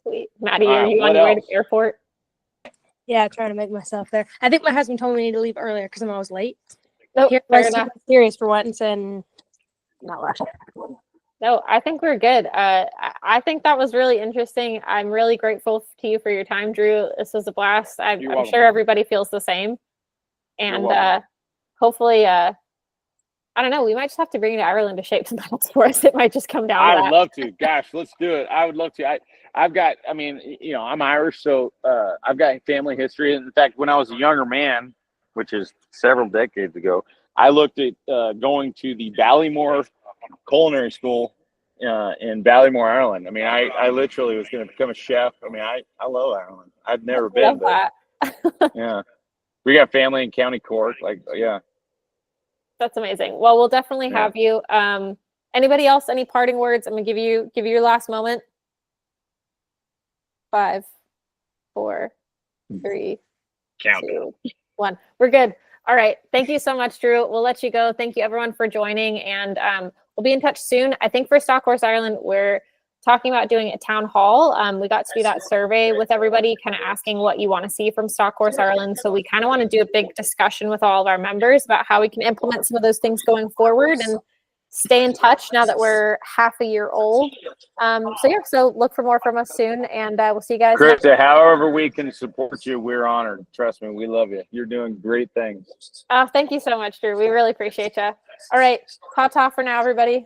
Sweet. Maddie, All are right, you on what your way to else? the airport? Yeah, trying to make myself there. I think my husband told me I need to leave earlier because I'm always late. Nope, Here fair was enough. serious for once and not last. No, I think we're good. I think that was really interesting. I'm really grateful to you for your time, Drew. This was a blast. I'm welcome. sure everybody feels the same. And welcome. hopefully, I don't know, we might just have to bring you to Ireland to shape some medals for us. It might just come down to I that. would love to. Gosh, let's do it. I would love to. I've got, I mean, you know, I'm Irish, so I've got family history. In fact, when I was a younger man, which is several decades ago, I looked at going to the Ballymore Culinary School in Ballymore, Ireland. I mean, I literally was going to become a chef. I mean, I love Ireland. I've never I love been, but that. yeah. We got family in County Cork. Like, yeah. That's amazing. Well, we'll definitely Yeah. have you. Anybody else? Any parting words? I'm gonna give you your last moment. 5, 4, 3, Count. 2, 1. We're good. All right. Thank you so much, Drew. We'll let you go. Thank you everyone for joining, and we'll be in touch soon. I think for Stock Horse Ireland, we're talking about doing a town hall. We got to do that survey with everybody, kind of asking what you want to see from Stock Horse Ireland. So we kind of want to do a big discussion with all of our members about how we can implement some of those things going forward and stay in touch now that we're half a year old. So look for more from us soon, and we'll see you guys. Krista, however we can support you, we're honored. Trust me, we love you. You're doing great things. Thank you so much, Drew. We really appreciate you. All right, ta-ta for now, everybody.